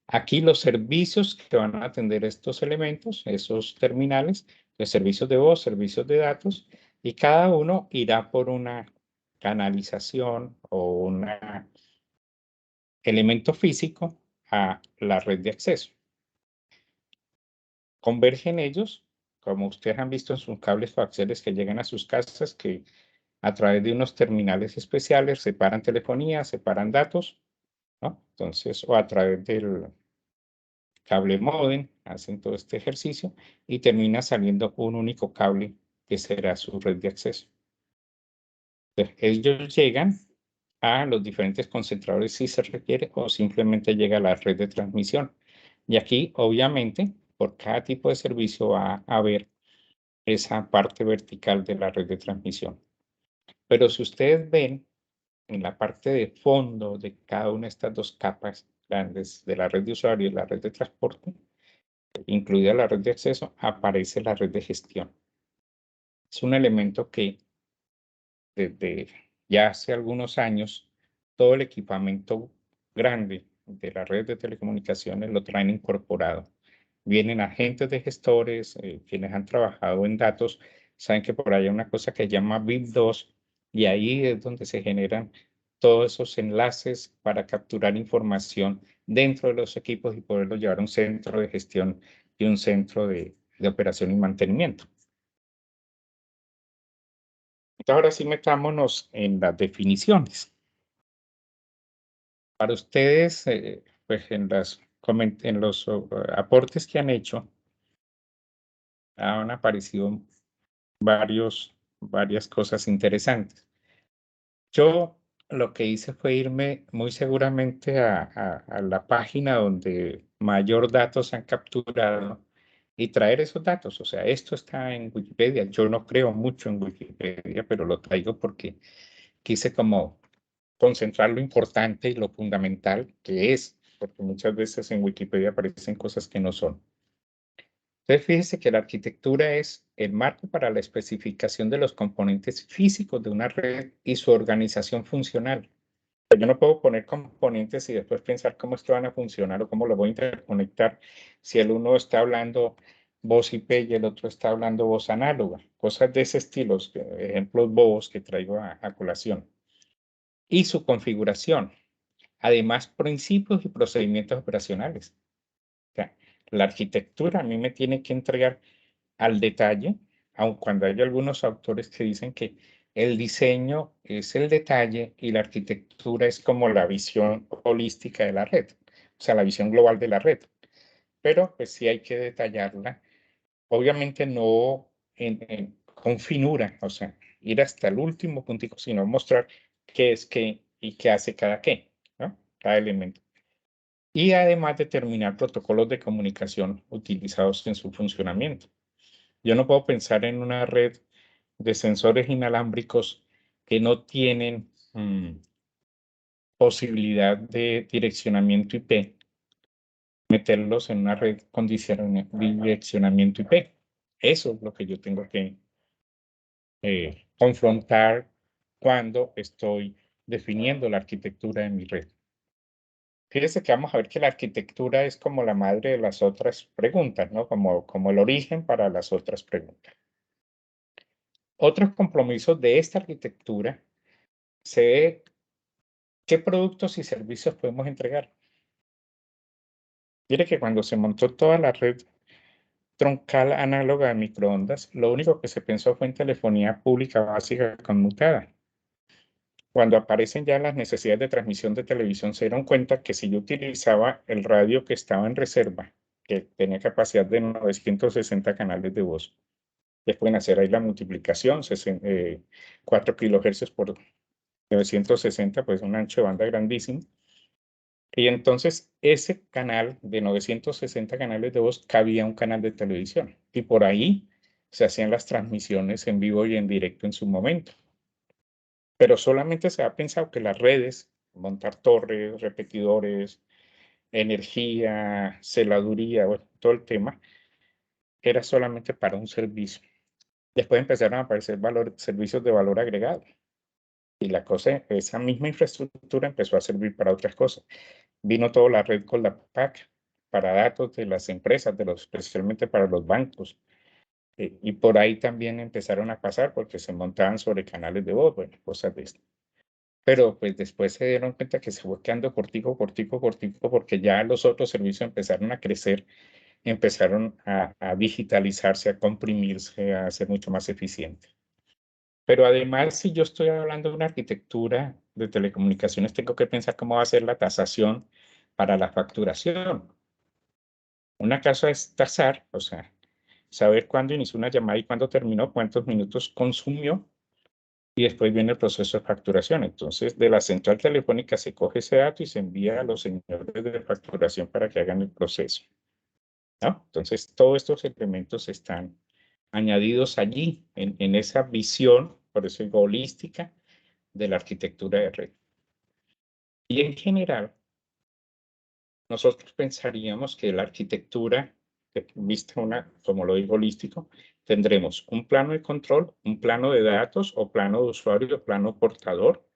Aquí los servicios que van a atender estos elementos, esos terminales, los servicios de voz, servicios de datos, y cada uno irá por una canalización o un elemento físico a la red de acceso. Convergen ellos, como ustedes han visto en sus cables coaxiales que llegan a sus casas, que a través de unos terminales especiales separan telefonía, separan datos, ¿no? Entonces, o a través del cable módem, hacen todo este ejercicio y termina saliendo un único cable que será su red de acceso. Entonces, ellos llegan a los diferentes concentradores si se requiere o simplemente llega a la red de transmisión. Y aquí, obviamente, por cada tipo de servicio va a haber esa parte vertical de la red de transmisión. Pero si ustedes ven en la parte de fondo de cada una de estas dos capas grandes de la red de usuario y la red de transporte, incluida la red de acceso, aparece la red de gestión. Es un elemento que desde ya hace algunos años, todo el equipamiento grande de la red de telecomunicaciones lo traen incorporado. Vienen agentes de gestores, quienes han trabajado en datos, saben que por ahí hay una cosa que se llama BIP2 y ahí es donde se generan todos esos enlaces para capturar información dentro de los equipos y poderlo llevar a un centro de gestión y un centro de operación y mantenimiento. Entonces, ahora sí metámonos en las definiciones. Para ustedes, pues en los aportes que han hecho, han aparecido varias cosas interesantes. Yo lo que hice fue irme muy seguramente a la página donde mayor datos han capturado y traer esos datos. O sea, esto está en Wikipedia. Yo no creo mucho en Wikipedia, pero lo traigo porque quise como concentrar lo importante y lo fundamental que es, porque muchas veces en Wikipedia aparecen cosas que no son. Entonces, fíjese que la arquitectura es el marco para la especificación de los componentes físicos de una red y su organización funcional. Yo no puedo poner componentes y después pensar cómo es que van a funcionar o cómo lo voy a interconectar si el uno está hablando voz IP y el otro está hablando voz análoga. Cosas de ese estilo, ejemplos bobos que traigo a colación. Y su configuración. Además, principios y procedimientos operacionales. O sea, la arquitectura a mí me tiene que entregar al detalle, aun cuando hay algunos autores que dicen que el diseño es el detalle y la arquitectura es como la visión holística de la red, o sea, la visión global de la red. Pero pues sí hay que detallarla, obviamente no con finura, o sea, ir hasta el último puntico, sino mostrar qué es qué y qué hace cada qué, ¿no? Cada elemento. Y además determinar protocolos de comunicación utilizados en su funcionamiento. Yo no puedo pensar en una red de sensores inalámbricos que no tienen posibilidad de direccionamiento IP, meterlos en una red con direccionamiento IP. Eso es lo que yo tengo que confrontar cuando estoy definiendo la arquitectura de mi red. Fíjese que vamos a ver que la arquitectura es como la madre de las otras preguntas, ¿no? Como el origen para las otras preguntas. Otros compromisos de esta arquitectura se ve qué productos y servicios podemos entregar. Mire que cuando se montó toda la red troncal análoga de microondas, lo único que se pensó fue en telefonía pública básica conmutada. Cuando aparecen ya las necesidades de transmisión de televisión, se dieron cuenta que si yo utilizaba el radio que estaba en reserva, que tenía capacidad de 960 canales de voz, les pueden hacer ahí la multiplicación, 4 kilohercios por 960, pues un ancho de banda grandísimo. Y entonces ese canal de 960 canales de voz cabía un canal de televisión. Y por ahí se hacían las transmisiones en vivo y en directo en su momento. Pero solamente se ha pensado que las redes, montar torres, repetidores, energía, celaduría, bueno, todo el tema, era solamente para un servicio. Después empezaron a aparecer servicios de valor agregado. Y la cosa, esa misma infraestructura empezó a servir para otras cosas. Vino toda la red con la PAC para datos de las empresas, especialmente para los bancos. Y por ahí también empezaron a pasar porque se montaban sobre canales de voz, bueno, cosas de esto. Pero pues después se dieron cuenta que se fue quedando cortico, porque ya los otros servicios empezaron a crecer, empezaron a digitalizarse, a comprimirse, a ser mucho más eficiente. Pero además, si yo estoy hablando de una arquitectura de telecomunicaciones, tengo que pensar cómo va a ser la tasación para la facturación. Una cosa es tasar, o sea, saber cuándo inició una llamada y cuándo terminó, cuántos minutos consumió, y después viene el proceso de facturación. Entonces, de la central telefónica se coge ese dato y se envía a los señores de facturación para que hagan el proceso, ¿no? Entonces, todos estos elementos están añadidos allí, en esa visión, por eso digo holística, de la arquitectura de red. Y en general, nosotros pensaríamos que la arquitectura, vista como lo digo, holístico, tendremos un plano de control, un plano de datos o plano de usuario, plano portador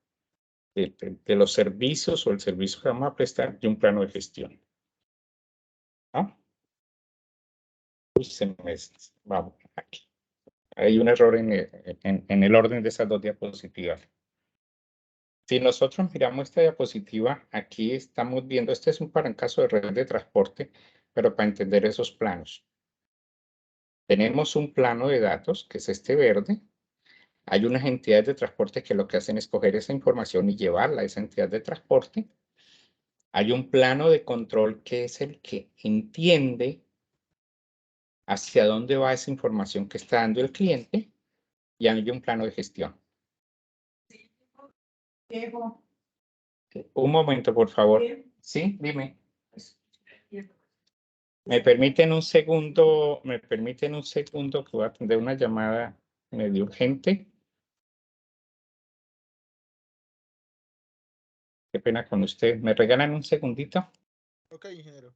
de los servicios o el servicio que vamos a prestar y un plano de gestión. ¿Ah? Uy, vamos, aquí. Hay un error en el orden de esas dos diapositivas. Si nosotros miramos esta diapositiva, aquí estamos viendo, este es un caso de red de transporte, pero para entender esos planos. Tenemos un plano de datos, que es este verde. Hay unas entidades de transporte que lo que hacen es coger esa información y llevarla a esa entidad de transporte. Hay un plano de control que es el que entiende hacia dónde va esa información que está dando el cliente, y hay un plano de gestión. Un momento, por favor. Sí, dime. ¿Me permiten un segundo que voy a atender una llamada medio urgente? Qué pena con usted. ¿Me regalan un segundito? Ok, ingeniero.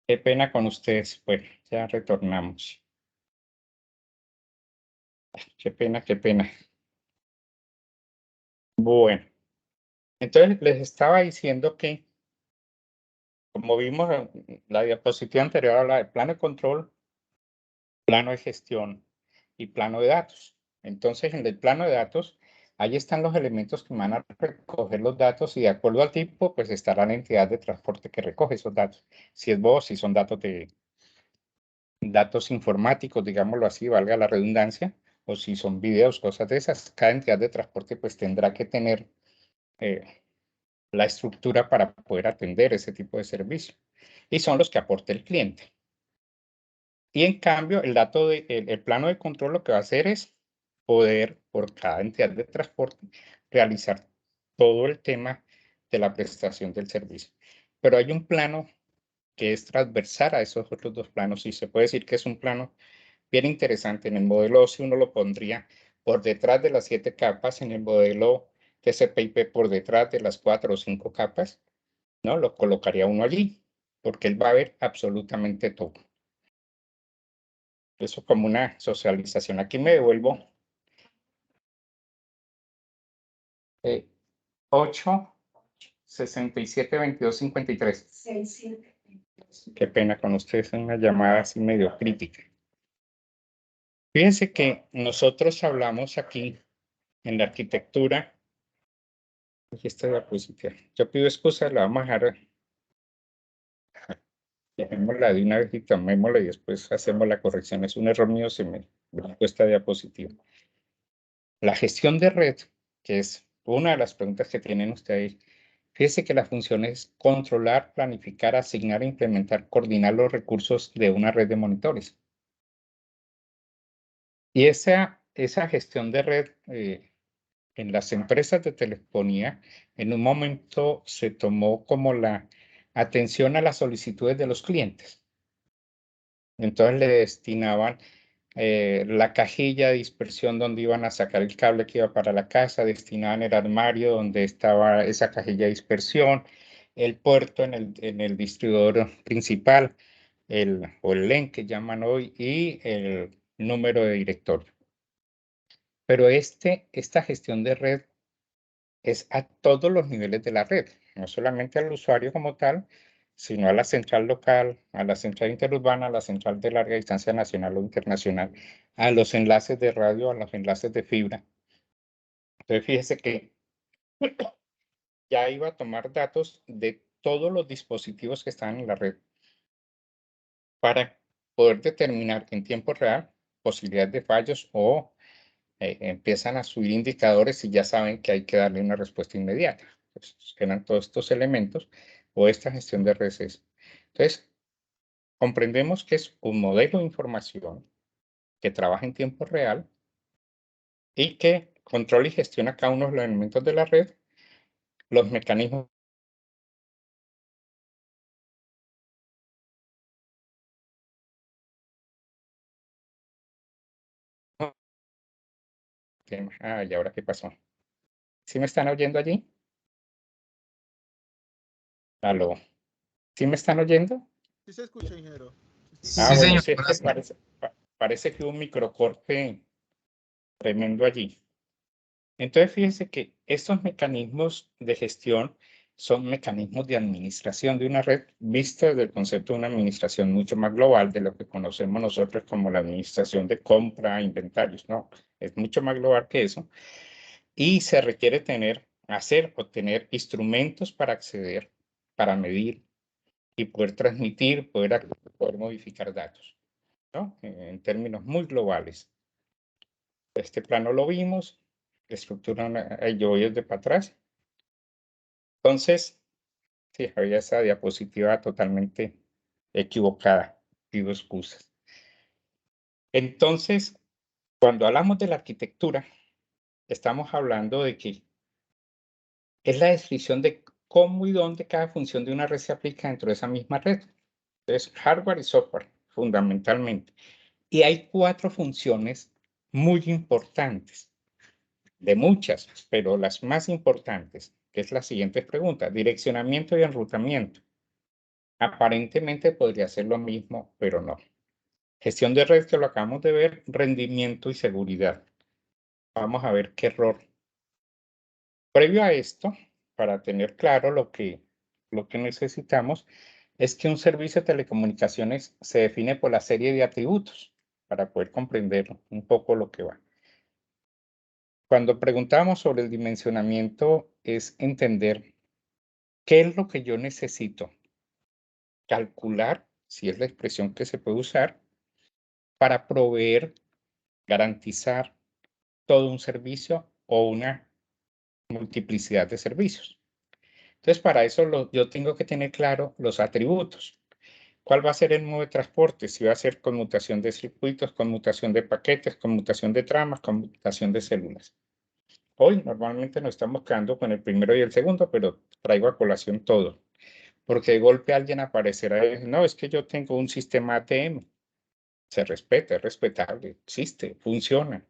Qué pena con ustedes. Bueno, ya retornamos. Qué pena, qué pena. Bueno, entonces les estaba diciendo que, como vimos en la diapositiva anterior, habla de plano de control, plano de gestión y plano de datos. Entonces, en el plano de datos, ahí están los elementos que van a recoger los datos, y de acuerdo al tipo, pues estará la entidad de transporte que recoge esos datos. Si es voz, si son datos informáticos, digámoslo así, valga la redundancia, o si son videos, cosas de esas, cada entidad de transporte pues tendrá que tener la estructura para poder atender ese tipo de servicio. Y son los que aporta el cliente. Y en cambio, el plano de control lo que va a hacer es poder, por cada entidad de transporte, realizar todo el tema de la prestación del servicio. Pero hay un plano que es transversal a esos otros dos planos y se puede decir que es un plano bien interesante. En el modelo OSI uno lo pondría por detrás de las 7 capas, en el modelo TCP/IP por detrás de las 4 o 5 capas, ¿no? Lo colocaría uno allí, porque él va a ver absolutamente todo. Eso como una socialización. Aquí me devuelvo 8, 67, 22, 53. Qué pena con ustedes, es una llamada así medio crítica. Fíjense que nosotros hablamos aquí en la arquitectura. Aquí está la diapositiva. Yo pido excusas, la vamos a dejar. Dejémosla de una vez y tomémosla y después hacemos la corrección. Es un error mío, se me brincó esta diapositiva. La gestión de red, que es una de las preguntas que tienen ustedes. Fíjese que la función es controlar, planificar, asignar, implementar, coordinar los recursos de una red de monitores. Y esa gestión de red en las empresas de telefonía, en un momento se tomó como la atención a las solicitudes de los clientes. Entonces le destinaban la cajilla de dispersión donde iban a sacar el cable que iba para la casa, destinaban el armario donde estaba esa cajilla de dispersión, el puerto en el distribuidor principal, o el LAN que llaman hoy, y el número de directorio. Pero esta gestión de red es a todos los niveles de la red, no solamente al usuario como tal, sino a la central local, a la central interurbana, a la central de larga distancia nacional o internacional, a los enlaces de radio, a los enlaces de fibra. Entonces, fíjese que ya iba a tomar datos de todos los dispositivos que están en la red para poder determinar en tiempo real posibilidades de fallos o empiezan a subir indicadores y ya saben que hay que darle una respuesta inmediata. Entonces, eran todos estos elementos o esta gestión de redes. Entonces, comprendemos que es un modelo de información que trabaja en tiempo real y que controla y gestiona cada uno de los elementos de la red, los mecanismos. ¿Y ahora qué pasó? ¿Sí me están oyendo allí? ¿Aló? ¿Sí me están oyendo? Sí se escucha, ingeniero. Sí, Bueno, señor. sí, es que parece que hubo un microcorte tremendo allí. Entonces, fíjense que estos mecanismos de gestión son mecanismos de administración de una red vista desde el concepto de una administración mucho más global de lo que conocemos nosotros como la administración de compra, inventarios, ¿no? Es mucho más global que eso. Y se requiere obtener instrumentos para acceder, para medir y poder transmitir, poder modificar datos, ¿no? En términos muy globales. Este plano lo vimos, la estructura, yo voy desde para atrás. Entonces, sí, había esa diapositiva totalmente equivocada, pido excusas. Entonces, cuando hablamos de la arquitectura, estamos hablando de que es la descripción de cómo y dónde cada función de una red se aplica dentro de esa misma red. Entonces, hardware y software, fundamentalmente. Y hay 4 funciones muy importantes, de muchas, pero las más importantes, que es la siguiente pregunta: direccionamiento y enrutamiento. Aparentemente podría ser lo mismo, pero no. Gestión de red, que lo acabamos de ver, rendimiento y seguridad. Vamos a ver qué error. Previo a esto, para tener claro lo que necesitamos, es que un servicio de telecomunicaciones se define por la serie de atributos, para poder comprender un poco lo que va. Cuando preguntamos sobre el dimensionamiento, es entender qué es lo que yo necesito calcular, si es la expresión que se puede usar, para proveer, garantizar todo un servicio o una multiplicidad de servicios. Entonces, para eso yo tengo que tener claro los atributos. ¿Cuál va a ser el modo de transporte? Si va a ser conmutación de circuitos, conmutación de paquetes, conmutación de tramas, conmutación de células. Hoy normalmente nos estamos quedando con el primero y el segundo, pero traigo a colación todo. Porque de golpe alguien aparecerá y dice, no, es que yo tengo un sistema ATM. Se respeta, es respetable, existe, funciona.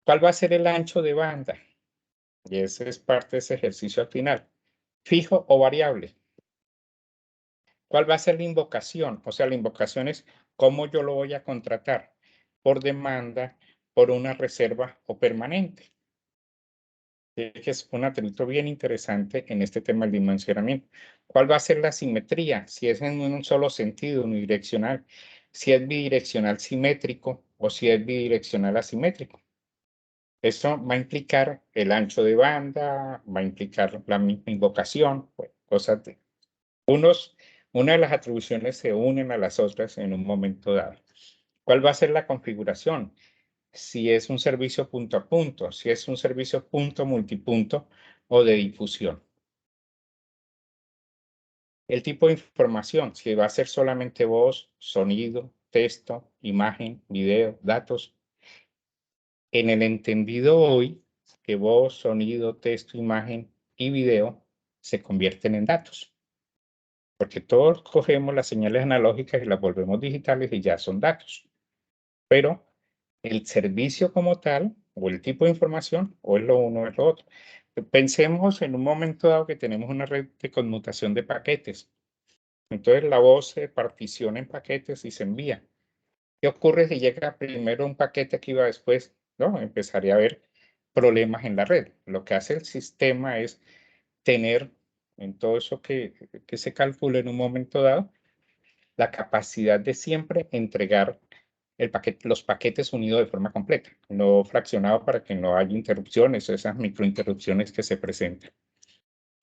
¿Cuál va a ser el ancho de banda? Y ese es parte de ese ejercicio al final. ¿Fijo o variable? ¿Cuál va a ser la invocación? O sea, la invocación es cómo yo lo voy a contratar, por demanda, por una reserva o permanente. Que es un atributo bien interesante en este tema del dimensionamiento. ¿Cuál va a ser la simetría? Si es en un solo sentido, unidireccional, si es bidireccional simétrico o si es bidireccional asimétrico. Eso va a implicar el ancho de banda, va a implicar la misma invocación, bueno, cosas de una de las atribuciones se unen a las otras en un momento dado. ¿Cuál va a ser la configuración? Si es un servicio punto a punto, si es un servicio punto multipunto o de difusión. El tipo de información, si va a ser solamente voz, sonido, texto, imagen, video, datos. En el entendido hoy, que voz, sonido, texto, imagen y video se convierten en datos. Porque todos cogemos las señales analógicas y las volvemos digitales y ya son datos. Pero el servicio como tal, o el tipo de información, o es lo uno o es lo otro. Pensemos en un momento dado que tenemos una red de conmutación de paquetes. Entonces la voz se particiona en paquetes y se envía. ¿Qué ocurre si llega primero un paquete que iba después? No, empezaría a haber problemas en la red. Lo que hace el sistema es tener en todo eso que se calcula en un momento dado, la capacidad de siempre entregar los paquetes unidos de forma completa, no fraccionado para que no haya interrupciones o esas microinterrupciones que se presentan.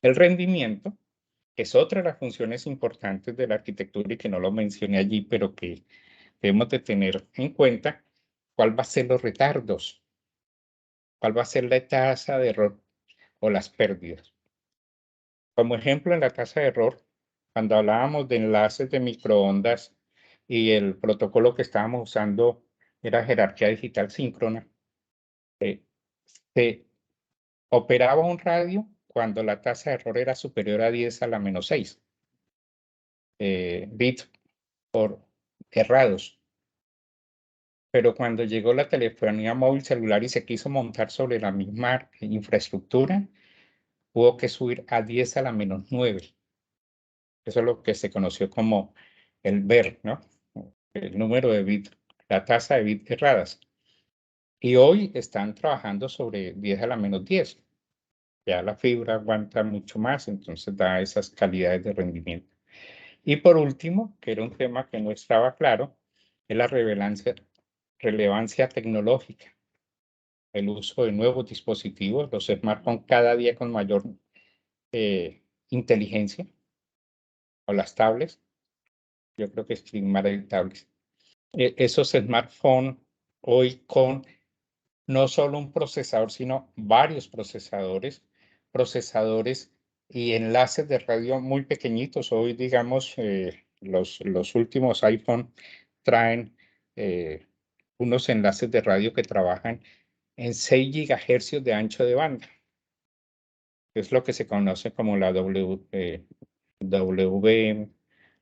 El rendimiento es otra de las funciones importantes de la arquitectura y que no lo mencioné allí, pero que debemos de tener en cuenta cuál va a ser los retardos, cuál va a ser la tasa de error o las pérdidas. Como ejemplo, en la tasa de error, cuando hablábamos de enlaces de microondas y el protocolo que estábamos usando era jerarquía digital síncrona, se operaba un radio cuando la tasa de error era superior a 10 a la menos 6 bits por errados. Pero cuando llegó la telefonía móvil celular y se quiso montar sobre la misma infraestructura, hubo que subir a 10 a la menos 9. Eso es lo que se conoció como el BER, ¿no? El número de bits, la tasa de bits erradas. Y hoy están trabajando sobre 10 a la menos 10. Ya la fibra aguanta mucho más, entonces da esas calidades de rendimiento. Y por último, que era un tema que no estaba claro, es la relevancia tecnológica. El uso de nuevos dispositivos, los smartphones cada día con mayor inteligencia, o las tablets, yo creo que es tablets. Esos smartphones hoy con no solo un procesador, sino varios procesadores y enlaces de radio muy pequeñitos. Hoy, digamos, los últimos iPhone traen unos enlaces de radio que trabajan en 6 gigahercios de ancho de banda. Es lo que se conoce como la WM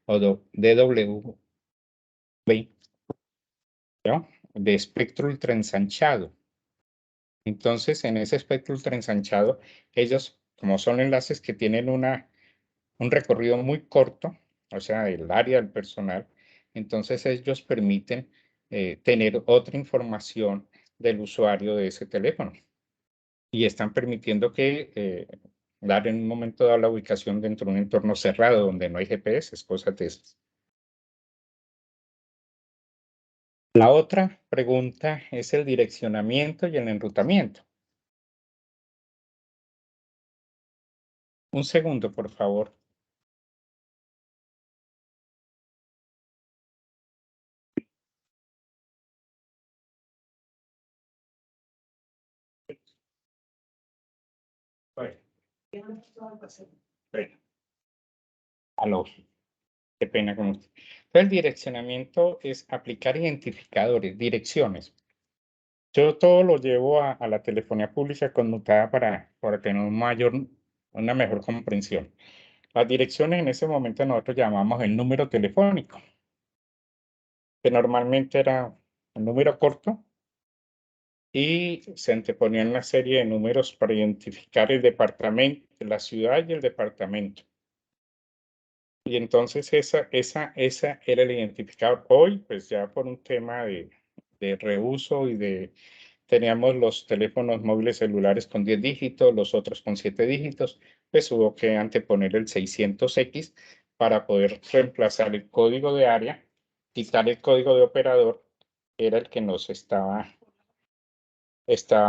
o DWB, ¿no? De espectro ultraensanchado. Entonces, en ese espectro ultraensanchado, ellos, como son enlaces que tienen un recorrido muy corto, o sea, el área del personal, entonces ellos permiten tener otra información del usuario de ese teléfono y están permitiendo que dar en un momento dado la ubicación dentro de un entorno cerrado donde no hay GPS, cosas de esas. La otra pregunta es el direccionamiento y el enrutamiento. Un segundo, por favor. Bueno, Bueno, aló, qué pena con usted. Entonces, el direccionamiento es aplicar identificadores, direcciones. Yo todo lo llevo a la telefonía pública conmutada para tener una mejor comprensión. Las direcciones en ese momento nosotros llamamos el número telefónico, que normalmente era un número corto y se anteponían una serie de números para identificar el departamento, la ciudad y el departamento. Y entonces esa era el identificador. Hoy, pues ya por un tema de reuso teníamos los teléfonos móviles celulares con 10 dígitos, los otros con 7 dígitos, pues hubo que anteponer el 600X para poder reemplazar el código de área, quitar el código de operador, que era el que nos estaba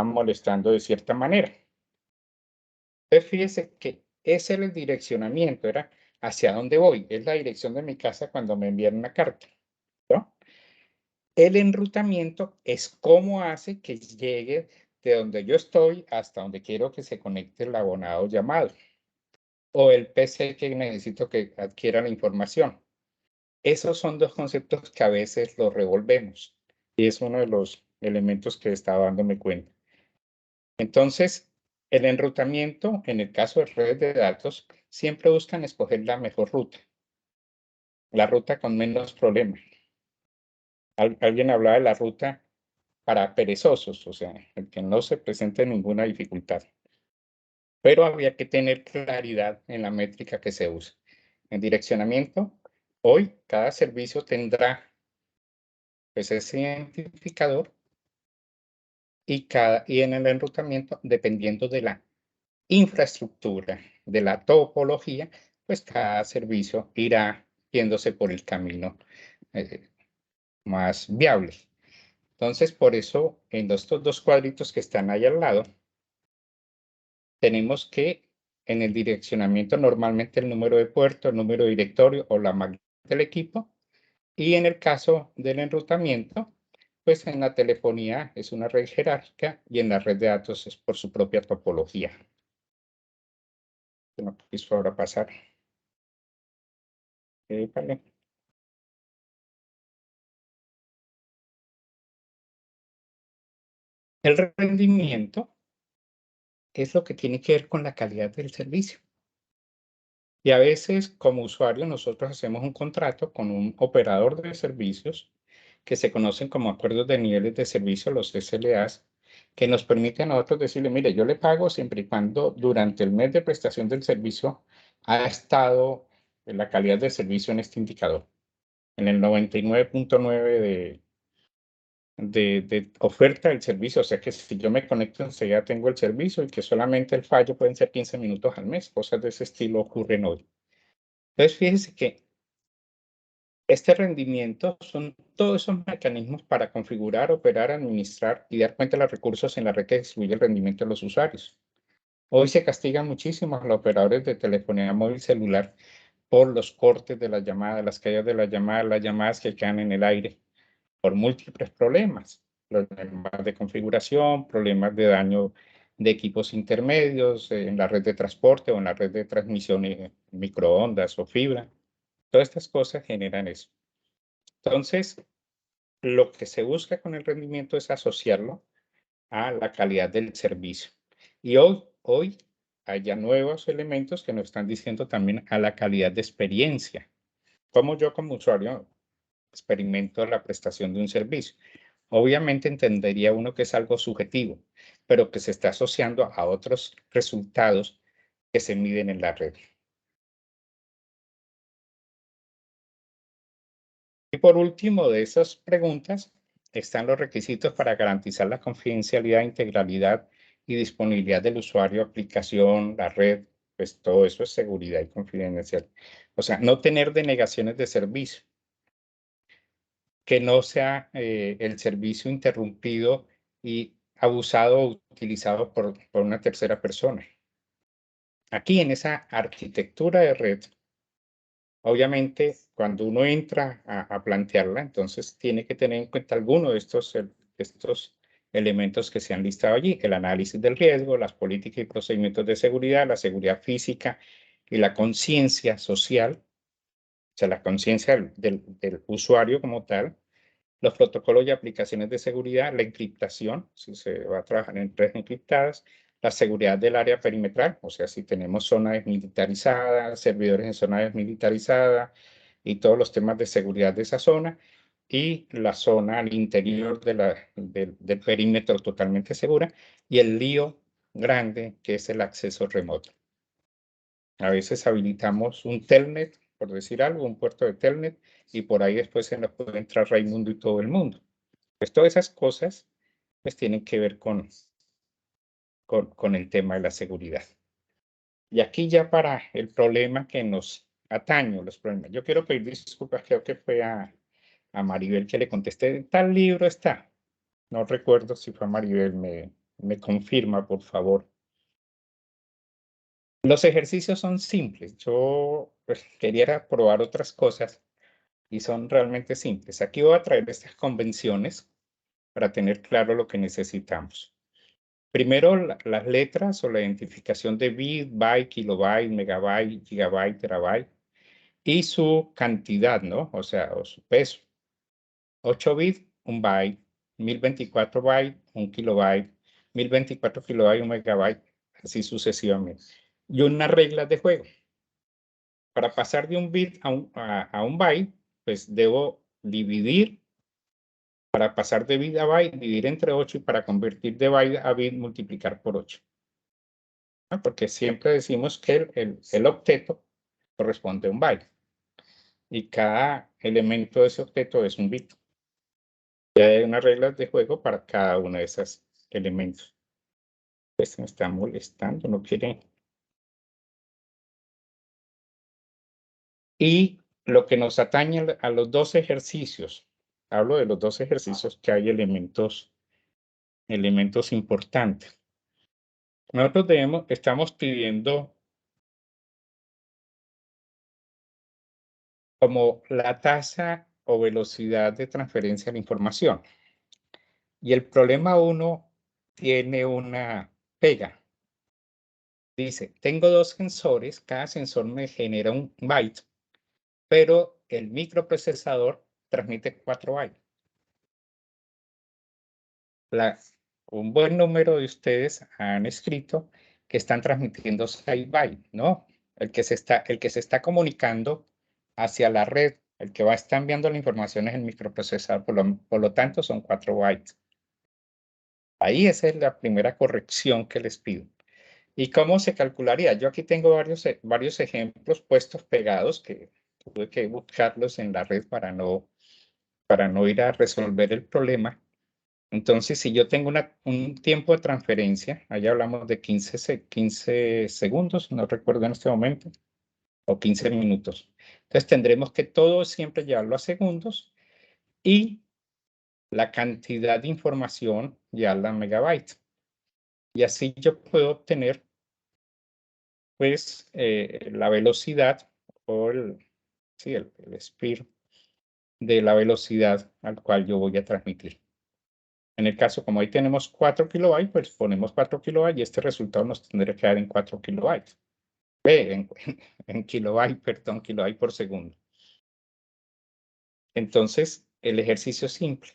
molestando de cierta manera. Entonces, fíjese que ese era el direccionamiento, era hacia dónde voy, es la dirección de mi casa cuando me envían una carta, ¿no? El enrutamiento es cómo hace que llegue de donde yo estoy hasta donde quiero que se conecte el abonado llamado o el PC que necesito que adquiera la información. Esos son dos conceptos que a veces los revolvemos y es uno de los elementos que estaba dándome cuenta. Entonces, el enrutamiento, en el caso de redes de datos, siempre buscan escoger la mejor ruta, la ruta con menos problemas. Alguien hablaba de la ruta para perezosos, o sea, el que no se presente ninguna dificultad. Pero había que tener claridad en la métrica que se usa. En direccionamiento, hoy cada servicio tendrá pues, ese identificador y en el enrutamiento, dependiendo de la infraestructura, de la topología, pues cada servicio irá yéndose por el camino más viable. Entonces, por eso, en estos dos cuadritos que están ahí al lado, tenemos que en el direccionamiento normalmente el número de puerto, el número de directorio o la magnitud del equipo. Y en el caso del enrutamiento, pues en la telefonía es una red jerárquica y en la red de datos es por su propia topología. No quiso ahora pasar. Vale. El rendimiento es lo que tiene que ver con la calidad del servicio. Y a veces, como usuario, nosotros hacemos un contrato con un operador de servicios que se conocen como acuerdos de niveles de servicio, los SLAs, que nos permiten a nosotros decirle, mire, yo le pago siempre y cuando durante el mes de prestación del servicio ha estado la calidad del servicio en este indicador, en el 99.9 de oferta del servicio, o sea que si yo me conecto enseguida tengo el servicio y que solamente el fallo pueden ser 15 minutos al mes, cosas de ese estilo ocurren hoy. Entonces, fíjese que este rendimiento son todos esos mecanismos para configurar, operar, administrar y dar cuenta de los recursos en la red que distribuye el rendimiento de los usuarios. Hoy se castigan muchísimo a los operadores de telefonía móvil celular por los cortes de las llamadas, las caídas de las llamadas que quedan en el aire, por múltiples problemas de configuración, problemas de daño de equipos intermedios en la red de transporte o en la red de transmisión microondas o fibra. Todas estas cosas generan eso. Entonces, lo que se busca con el rendimiento es asociarlo a la calidad del servicio. Y hoy hay ya nuevos elementos que nos están diciendo también a la calidad de experiencia. Cómo yo como usuario experimento la prestación de un servicio. Obviamente entendería uno que es algo subjetivo, pero que se está asociando a otros resultados que se miden en la red. Y por último, de esas preguntas están los requisitos para garantizar la confidencialidad, integralidad y disponibilidad del usuario, aplicación, la red, pues todo eso es seguridad y confidencialidad. O sea, no tener denegaciones de servicio, que no sea el servicio interrumpido y abusado o utilizado por una tercera persona. Aquí en esa arquitectura de red, obviamente, cuando uno entra a plantearla, entonces tiene que tener en cuenta alguno de estos elementos que se han listado allí: el análisis del riesgo, las políticas y procedimientos de seguridad, la seguridad física y la conciencia social, o sea, la conciencia del usuario como tal, los protocolos y aplicaciones de seguridad, la encriptación, si se va a trabajar en redes encriptadas, la seguridad del área perimetral, o sea, si tenemos zona desmilitarizada, servidores en zona desmilitarizada y todos los temas de seguridad de esa zona, y la zona al interior del perímetro totalmente segura, y el lío grande que es el acceso remoto. A veces habilitamos un telnet, por decir algo, un puerto de telnet, y por ahí después se nos puede entrar Raimundo y todo el mundo. Pues todas esas cosas pues tienen que ver con el tema de la seguridad. Y aquí ya para el problema que nos atañe, los problemas. Yo quiero pedir disculpas, creo que fue a Maribel que le contesté, tal libro está. No recuerdo si fue a Maribel, me confirma, por favor. Los ejercicios son simples. Yo pues, quería probar otras cosas y son realmente simples. Aquí voy a traer estas convenciones para tener claro lo que necesitamos. Primero, las letras o la identificación de bit, byte, kilobyte, megabyte, gigabyte, terabyte y su cantidad, ¿no? O sea, o su peso. 8 bits, un byte, 1024 bytes, un kilobyte, 1024 kilobytes, un megabyte, así sucesivamente. Y unas reglas de juego. Para pasar de un bit a un byte, pues debo dividir. Para pasar de bit a byte, dividir entre 8, y para convertir de byte a bit, multiplicar por 8. ¿No? Porque siempre decimos que el octeto corresponde a un byte. Y cada elemento de ese octeto es un bit. Y hay unas reglas de juego para cada uno de esos elementos. Este me está molestando, no quiere. Y lo que nos atañe a los dos ejercicios, hablo de los dos ejercicios que hay elementos importantes. Nosotros estamos pidiendo como la tasa o velocidad de transferencia de la información. Y el problema 1 tiene una pega. Dice, tengo dos sensores, cada sensor me genera un byte, pero el microprocesador transmite 4 bytes. Un buen número de ustedes han escrito que están transmitiendo 6 bytes, ¿no? El que se está comunicando hacia la red, el que va a estar enviando la información es el microprocesador, por lo tanto son 4 bytes. Ahí esa es la primera corrección que les pido. ¿Y cómo se calcularía? Yo aquí tengo varios ejemplos puestos pegados que tuve que buscarlos en la red para no ir a resolver el problema. Entonces, si yo tengo un tiempo de transferencia, allá hablamos de 15 segundos, no recuerdo en este momento, o 15 minutos. Entonces, tendremos que todo siempre llevarlo a segundos y la cantidad de información llevarla a megabytes. Y así yo puedo obtener, pues, la velocidad o el speed de la velocidad al cual yo voy a transmitir. En el caso, como ahí tenemos 4 kilobytes, pues ponemos 4 kilobytes y este resultado nos tendría que dar en 4 kilobytes. En kilobytes, perdón, kilobytes por segundo. Entonces, el ejercicio es simple.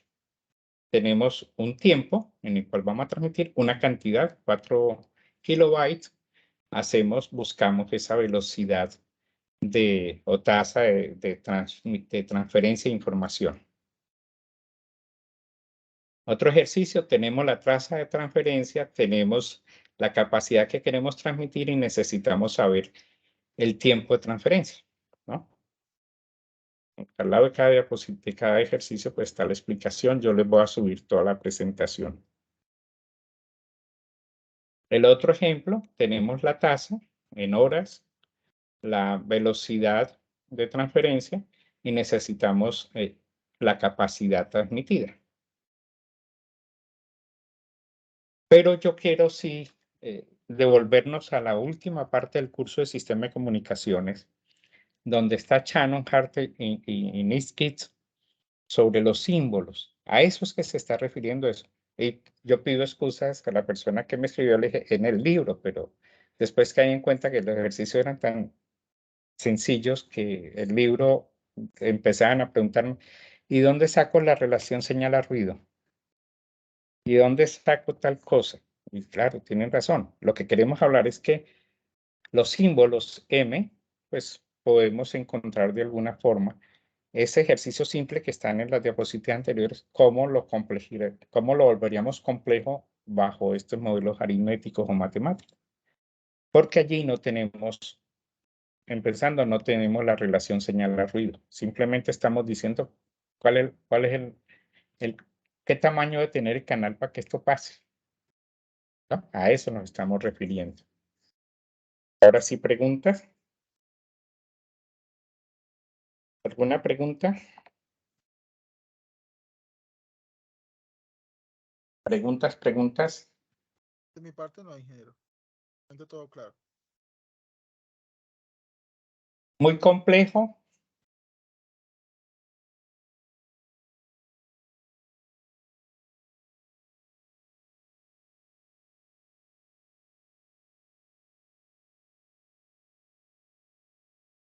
Tenemos un tiempo en el cual vamos a transmitir una cantidad, 4 kilobytes. Buscamos esa velocidad o tasa de transferencia de información. Otro ejercicio, tenemos la tasa de transferencia, tenemos la capacidad que queremos transmitir y necesitamos saber el tiempo de transferencia, ¿no? Al lado de cada ejercicio pues está la explicación. Yo les voy a subir toda la presentación. El otro ejemplo, tenemos la tasa en horas, la velocidad de transferencia y necesitamos la capacidad transmitida. Pero yo quiero sí devolvernos a la última parte del curso de Sistema de Comunicaciones, donde está Shannon, Hartley y Nitzkitz sobre los símbolos. A eso es que se está refiriendo eso. Y yo pido excusas a la persona que me escribió, le dije, en el libro, pero después caí en cuenta que los ejercicios eran tan sencillos que el libro empezaban a preguntarme, ¿y dónde saco la relación señal-ruido? ¿Y dónde saco tal cosa? Y claro, tienen razón. Lo que queremos hablar es que los símbolos M, pues podemos encontrar de alguna forma ese ejercicio simple que están en las diapositivas anteriores, cómo lo volveríamos complejo bajo estos modelos aritméticos o matemáticos. Porque allí no tenemos, empezando, no tenemos la relación señal-ruido. Simplemente estamos diciendo cuál es qué tamaño debe tener el canal para que esto pase, ¿no? A eso nos estamos refiriendo. Ahora sí, preguntas. ¿Alguna pregunta? Preguntas. De mi parte no, ingeniero. Está todo claro. Muy complejo.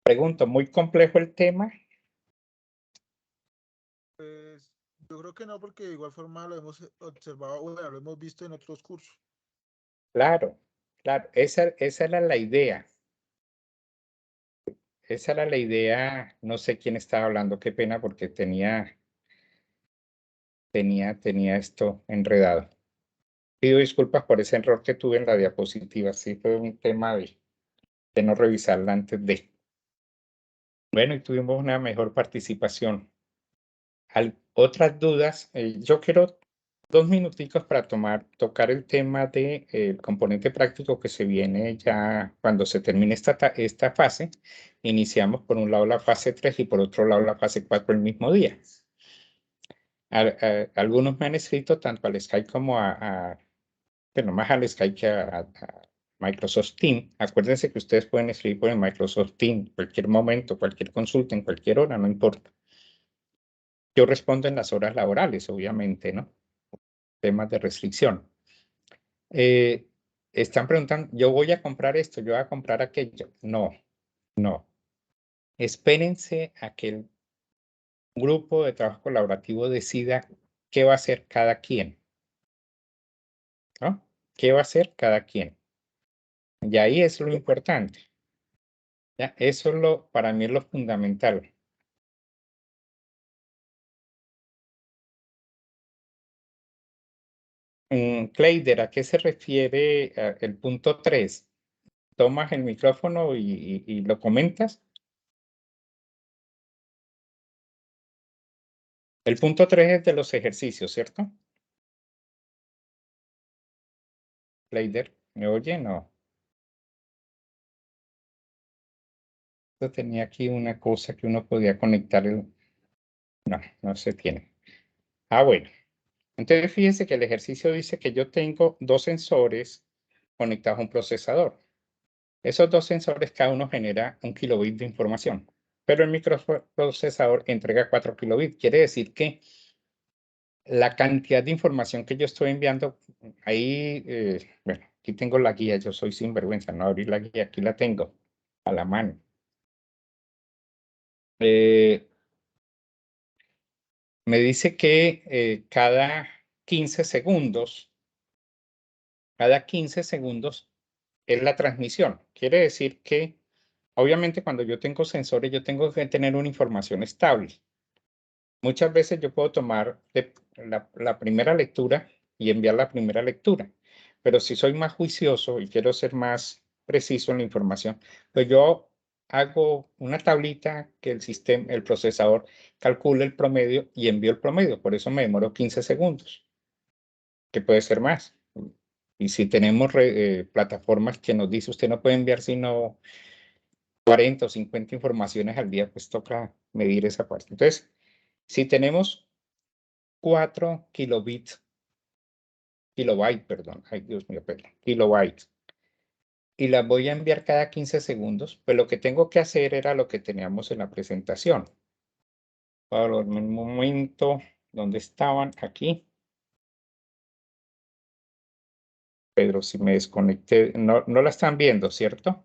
Pregunto, ¿muy complejo el tema? Pues yo creo que no, porque de igual forma lo hemos observado, bueno, lo hemos visto en otros cursos. Claro, claro, esa era la idea. Esa era la idea, no sé quién estaba hablando, qué pena, porque tenía esto enredado. Pido disculpas por ese error que tuve en la diapositiva, sí fue un tema de no revisarla antes de. Bueno, y tuvimos una mejor participación. Otras dudas, yo quiero 2 minuticos para tocar el tema del componente práctico que se viene ya cuando se termine esta fase. Iniciamos por un lado la fase 3 y por otro lado la fase 4 el mismo día. Algunos me han escrito tanto al Skype como bueno, más al Skype que a Microsoft Teams. Acuérdense que ustedes pueden escribir por el Microsoft Teams cualquier momento, cualquier consulta, en cualquier hora, no importa. Yo respondo en las horas laborales, obviamente, ¿no? Temas de restricción. Están preguntando, yo voy a comprar esto, yo voy a comprar aquello. No, no. Espérense a que el grupo de trabajo colaborativo decida qué va a hacer cada quien, ¿no? ¿Qué va a hacer cada quien? Y ahí es lo importante. ¿Ya? Eso es para mí es lo fundamental. Kleider, ¿a qué se refiere el punto 3? ¿Tomas el micrófono y lo comentas? El punto 3 es de los ejercicios, ¿cierto? Kleider, ¿me oye? No. Yo tenía aquí una cosa que uno podía conectar. No, no se tiene. Bueno. Entonces fíjense que el ejercicio dice que yo tengo 2 sensores conectados a un procesador. Esos 2 sensores, cada uno genera 1 kilobit de información, pero el microprocesador entrega 4 kilobits. Quiere decir que la cantidad de información que yo estoy enviando, ahí, bueno, aquí tengo la guía, yo soy sinvergüenza, no abrí la guía, aquí la tengo a la mano. Me dice que cada 15 segundos es la transmisión. Quiere decir que, obviamente, cuando yo tengo sensores, yo tengo que tener una información estable. Muchas veces yo puedo tomar la primera lectura y enviar la primera lectura, pero si soy más juicioso y quiero ser más preciso en la información, pues yo hago una tablita que el procesador calcule el promedio y envío el promedio. Por eso me demoro 15 segundos, que puede ser más. Y si tenemos plataformas que nos dice usted no puede enviar sino 40 o 50 informaciones al día, pues toca medir esa parte. Entonces, si tenemos 4 kilobytes, perdón, ay Dios mío, perdón, kilobytes, y las voy a enviar cada 15 segundos, pues lo que tengo que hacer era lo que teníamos en la presentación. Para un momento, ¿dónde estaban? Aquí. Pedro, si me desconecté, no la están viendo, ¿cierto?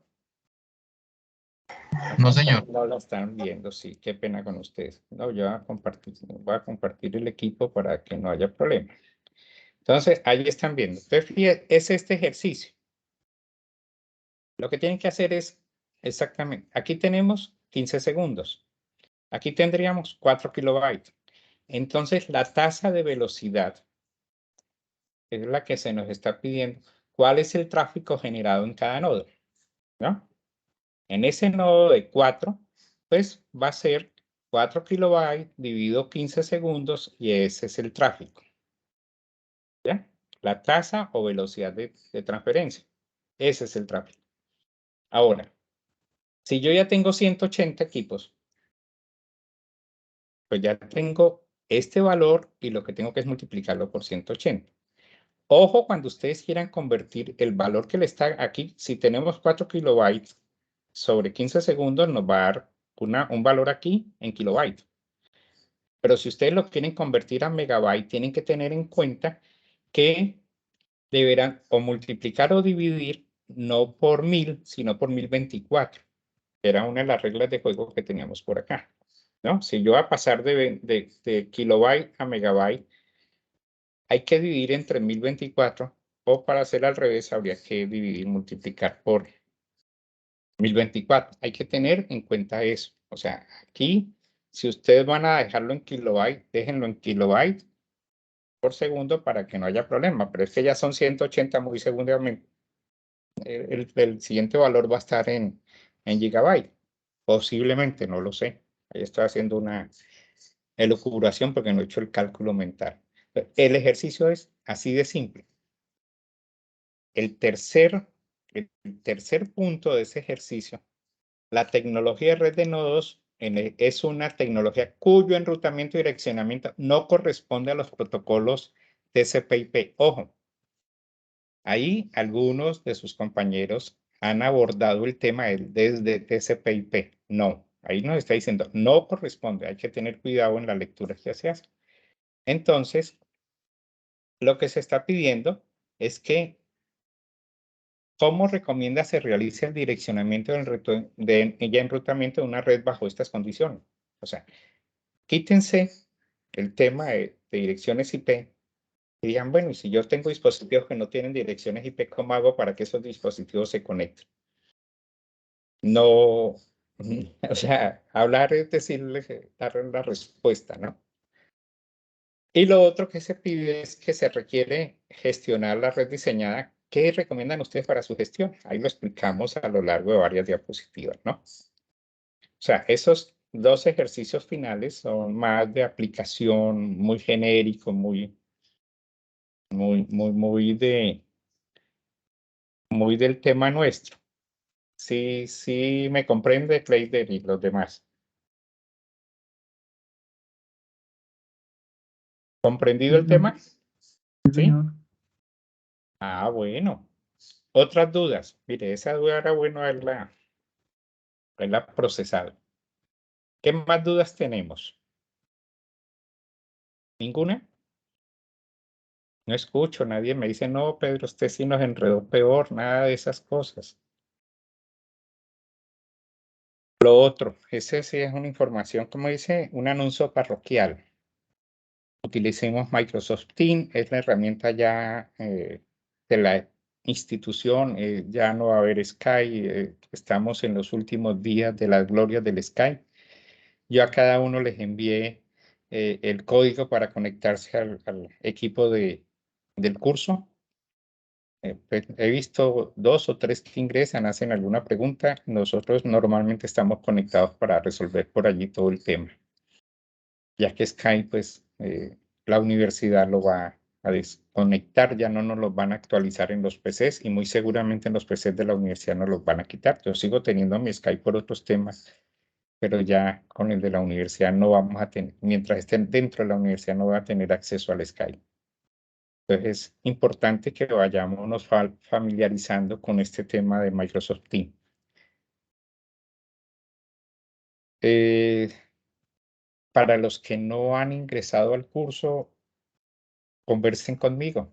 No, señor. No la están viendo, sí, qué pena con ustedes. No, yo voy a compartir el equipo para que no haya problema. Entonces, ahí están viendo. Entonces, fíjense, es este ejercicio. Lo que tienen que hacer es, exactamente, aquí tenemos 15 segundos. Aquí tendríamos 4 kilobytes. Entonces, la tasa de velocidad es la que se nos está pidiendo. ¿Cuál es el tráfico generado en cada nodo? ¿No? En ese nodo de 4, pues va a ser 4 kilobytes dividido 15 segundos y ese es el tráfico. ¿Ya? La tasa o velocidad de transferencia. Ese es el tráfico. Ahora, si yo ya tengo 180 equipos, pues ya tengo este valor y lo que tengo que es multiplicarlo por 180. Ojo cuando ustedes quieran convertir el valor que le está aquí, si tenemos 4 kilobytes sobre 15 segundos, nos va a dar un valor aquí en kilobytes. Pero si ustedes lo quieren convertir a megabyte, tienen que tener en cuenta que deberán o multiplicar o dividir no por 1000, sino por 1024. Era una de las reglas de juego que teníamos por acá, ¿no? Si yo voy a pasar de kilobyte a megabyte, hay que dividir entre 1024, o para hacer al revés, habría que dividir, multiplicar por 1024. Hay que tener en cuenta eso. O sea, aquí, si ustedes van a dejarlo en kilobyte, déjenlo en kilobyte por segundo para que no haya problema, pero es que ya son 180 muy seguramente. El siguiente valor va a estar en gigabyte. Posiblemente, no lo sé. Ahí estoy haciendo una elucubración porque no he hecho el cálculo mental. El ejercicio es así de simple. El tercer punto de ese ejercicio, la tecnología de red de nodos es una tecnología cuyo enrutamiento y direccionamiento no corresponde a los protocolos TCP/IP. Ojo, ahí algunos de sus compañeros han abordado el tema desde TCP/IP. No, ahí nos está diciendo, no corresponde, hay que tener cuidado en la lectura que se hace. Entonces, lo que se está pidiendo es que, ¿cómo recomienda se realice el direccionamiento y enrutamiento de una red bajo estas condiciones? O sea, quítense el tema de direcciones IP y digan, bueno, y si yo tengo dispositivos que no tienen direcciones IP, ¿cómo hago para que esos dispositivos se conecten? No, o sea, hablar es decirles, dar la respuesta, ¿no? Y lo otro que se pide es que se requiere gestionar la red diseñada. ¿Qué recomiendan ustedes para su gestión? Ahí lo explicamos a lo largo de varias diapositivas, ¿no? O sea, esos dos ejercicios finales son más de aplicación, muy genérico, muy del tema nuestro. Sí, me comprende, Cleider y los demás. ¿Comprendido el tema? Sí. Ah, bueno. Otras dudas. Mire, esa duda era bueno haberla procesado. ¿Qué más dudas tenemos? ¿Ninguna? No escucho, nadie me dice, no, Pedro, usted sí nos enredó peor, nada de esas cosas. Lo otro, ese sí es una información, como dice, un anuncio parroquial. Utilicemos Microsoft Teams, es la herramienta ya de la institución, ya no va a haber Skype, estamos en los últimos días de las glorias del Skype. Yo a cada uno les envié el código para conectarse al equipo del curso. Pues, he visto 2 o 3 que ingresan, hacen alguna pregunta. Nosotros normalmente estamos conectados para resolver por allí todo el tema. Ya que Skype, pues la universidad lo va a desconectar, ya no nos los van a actualizar en los PCs y muy seguramente en los PCs de la universidad nos los van a quitar. Yo sigo teniendo mi Skype por otros temas, pero ya con el de la universidad no vamos a tener, mientras estén dentro de la universidad no va a tener acceso al Skype. Entonces es importante que vayamos familiarizando con este tema de Microsoft Teams. Para los que no han ingresado al curso, conversen conmigo,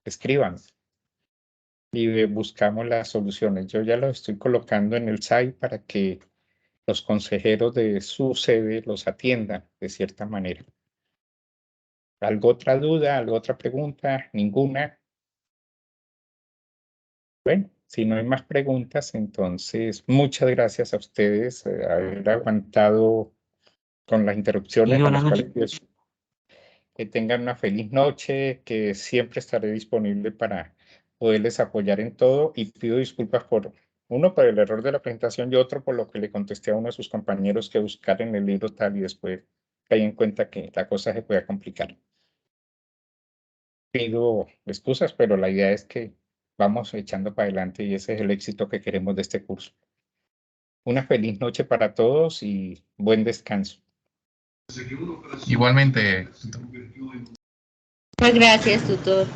escriban. y buscamos las soluciones. Yo ya los estoy colocando en el site para que los consejeros de su sede los atiendan de cierta manera. ¿Algo otra duda? ¿Algo otra pregunta? ¿Ninguna? Bueno, si no hay más preguntas, entonces muchas gracias a ustedes haber aguantado con las interrupciones a las cuales pido. Que tengan una feliz noche, que siempre estaré disponible para poderles apoyar en todo y pido disculpas por uno por el error de la presentación y otro por lo que le contesté a uno de sus compañeros que buscar en el libro tal y después caí en cuenta que la cosa se puede complicar. Pido excusas, pero la idea es que vamos echando para adelante y ese es el éxito que queremos de este curso. Una feliz noche para todos y buen descanso. Igualmente. Muchas gracias, tutor.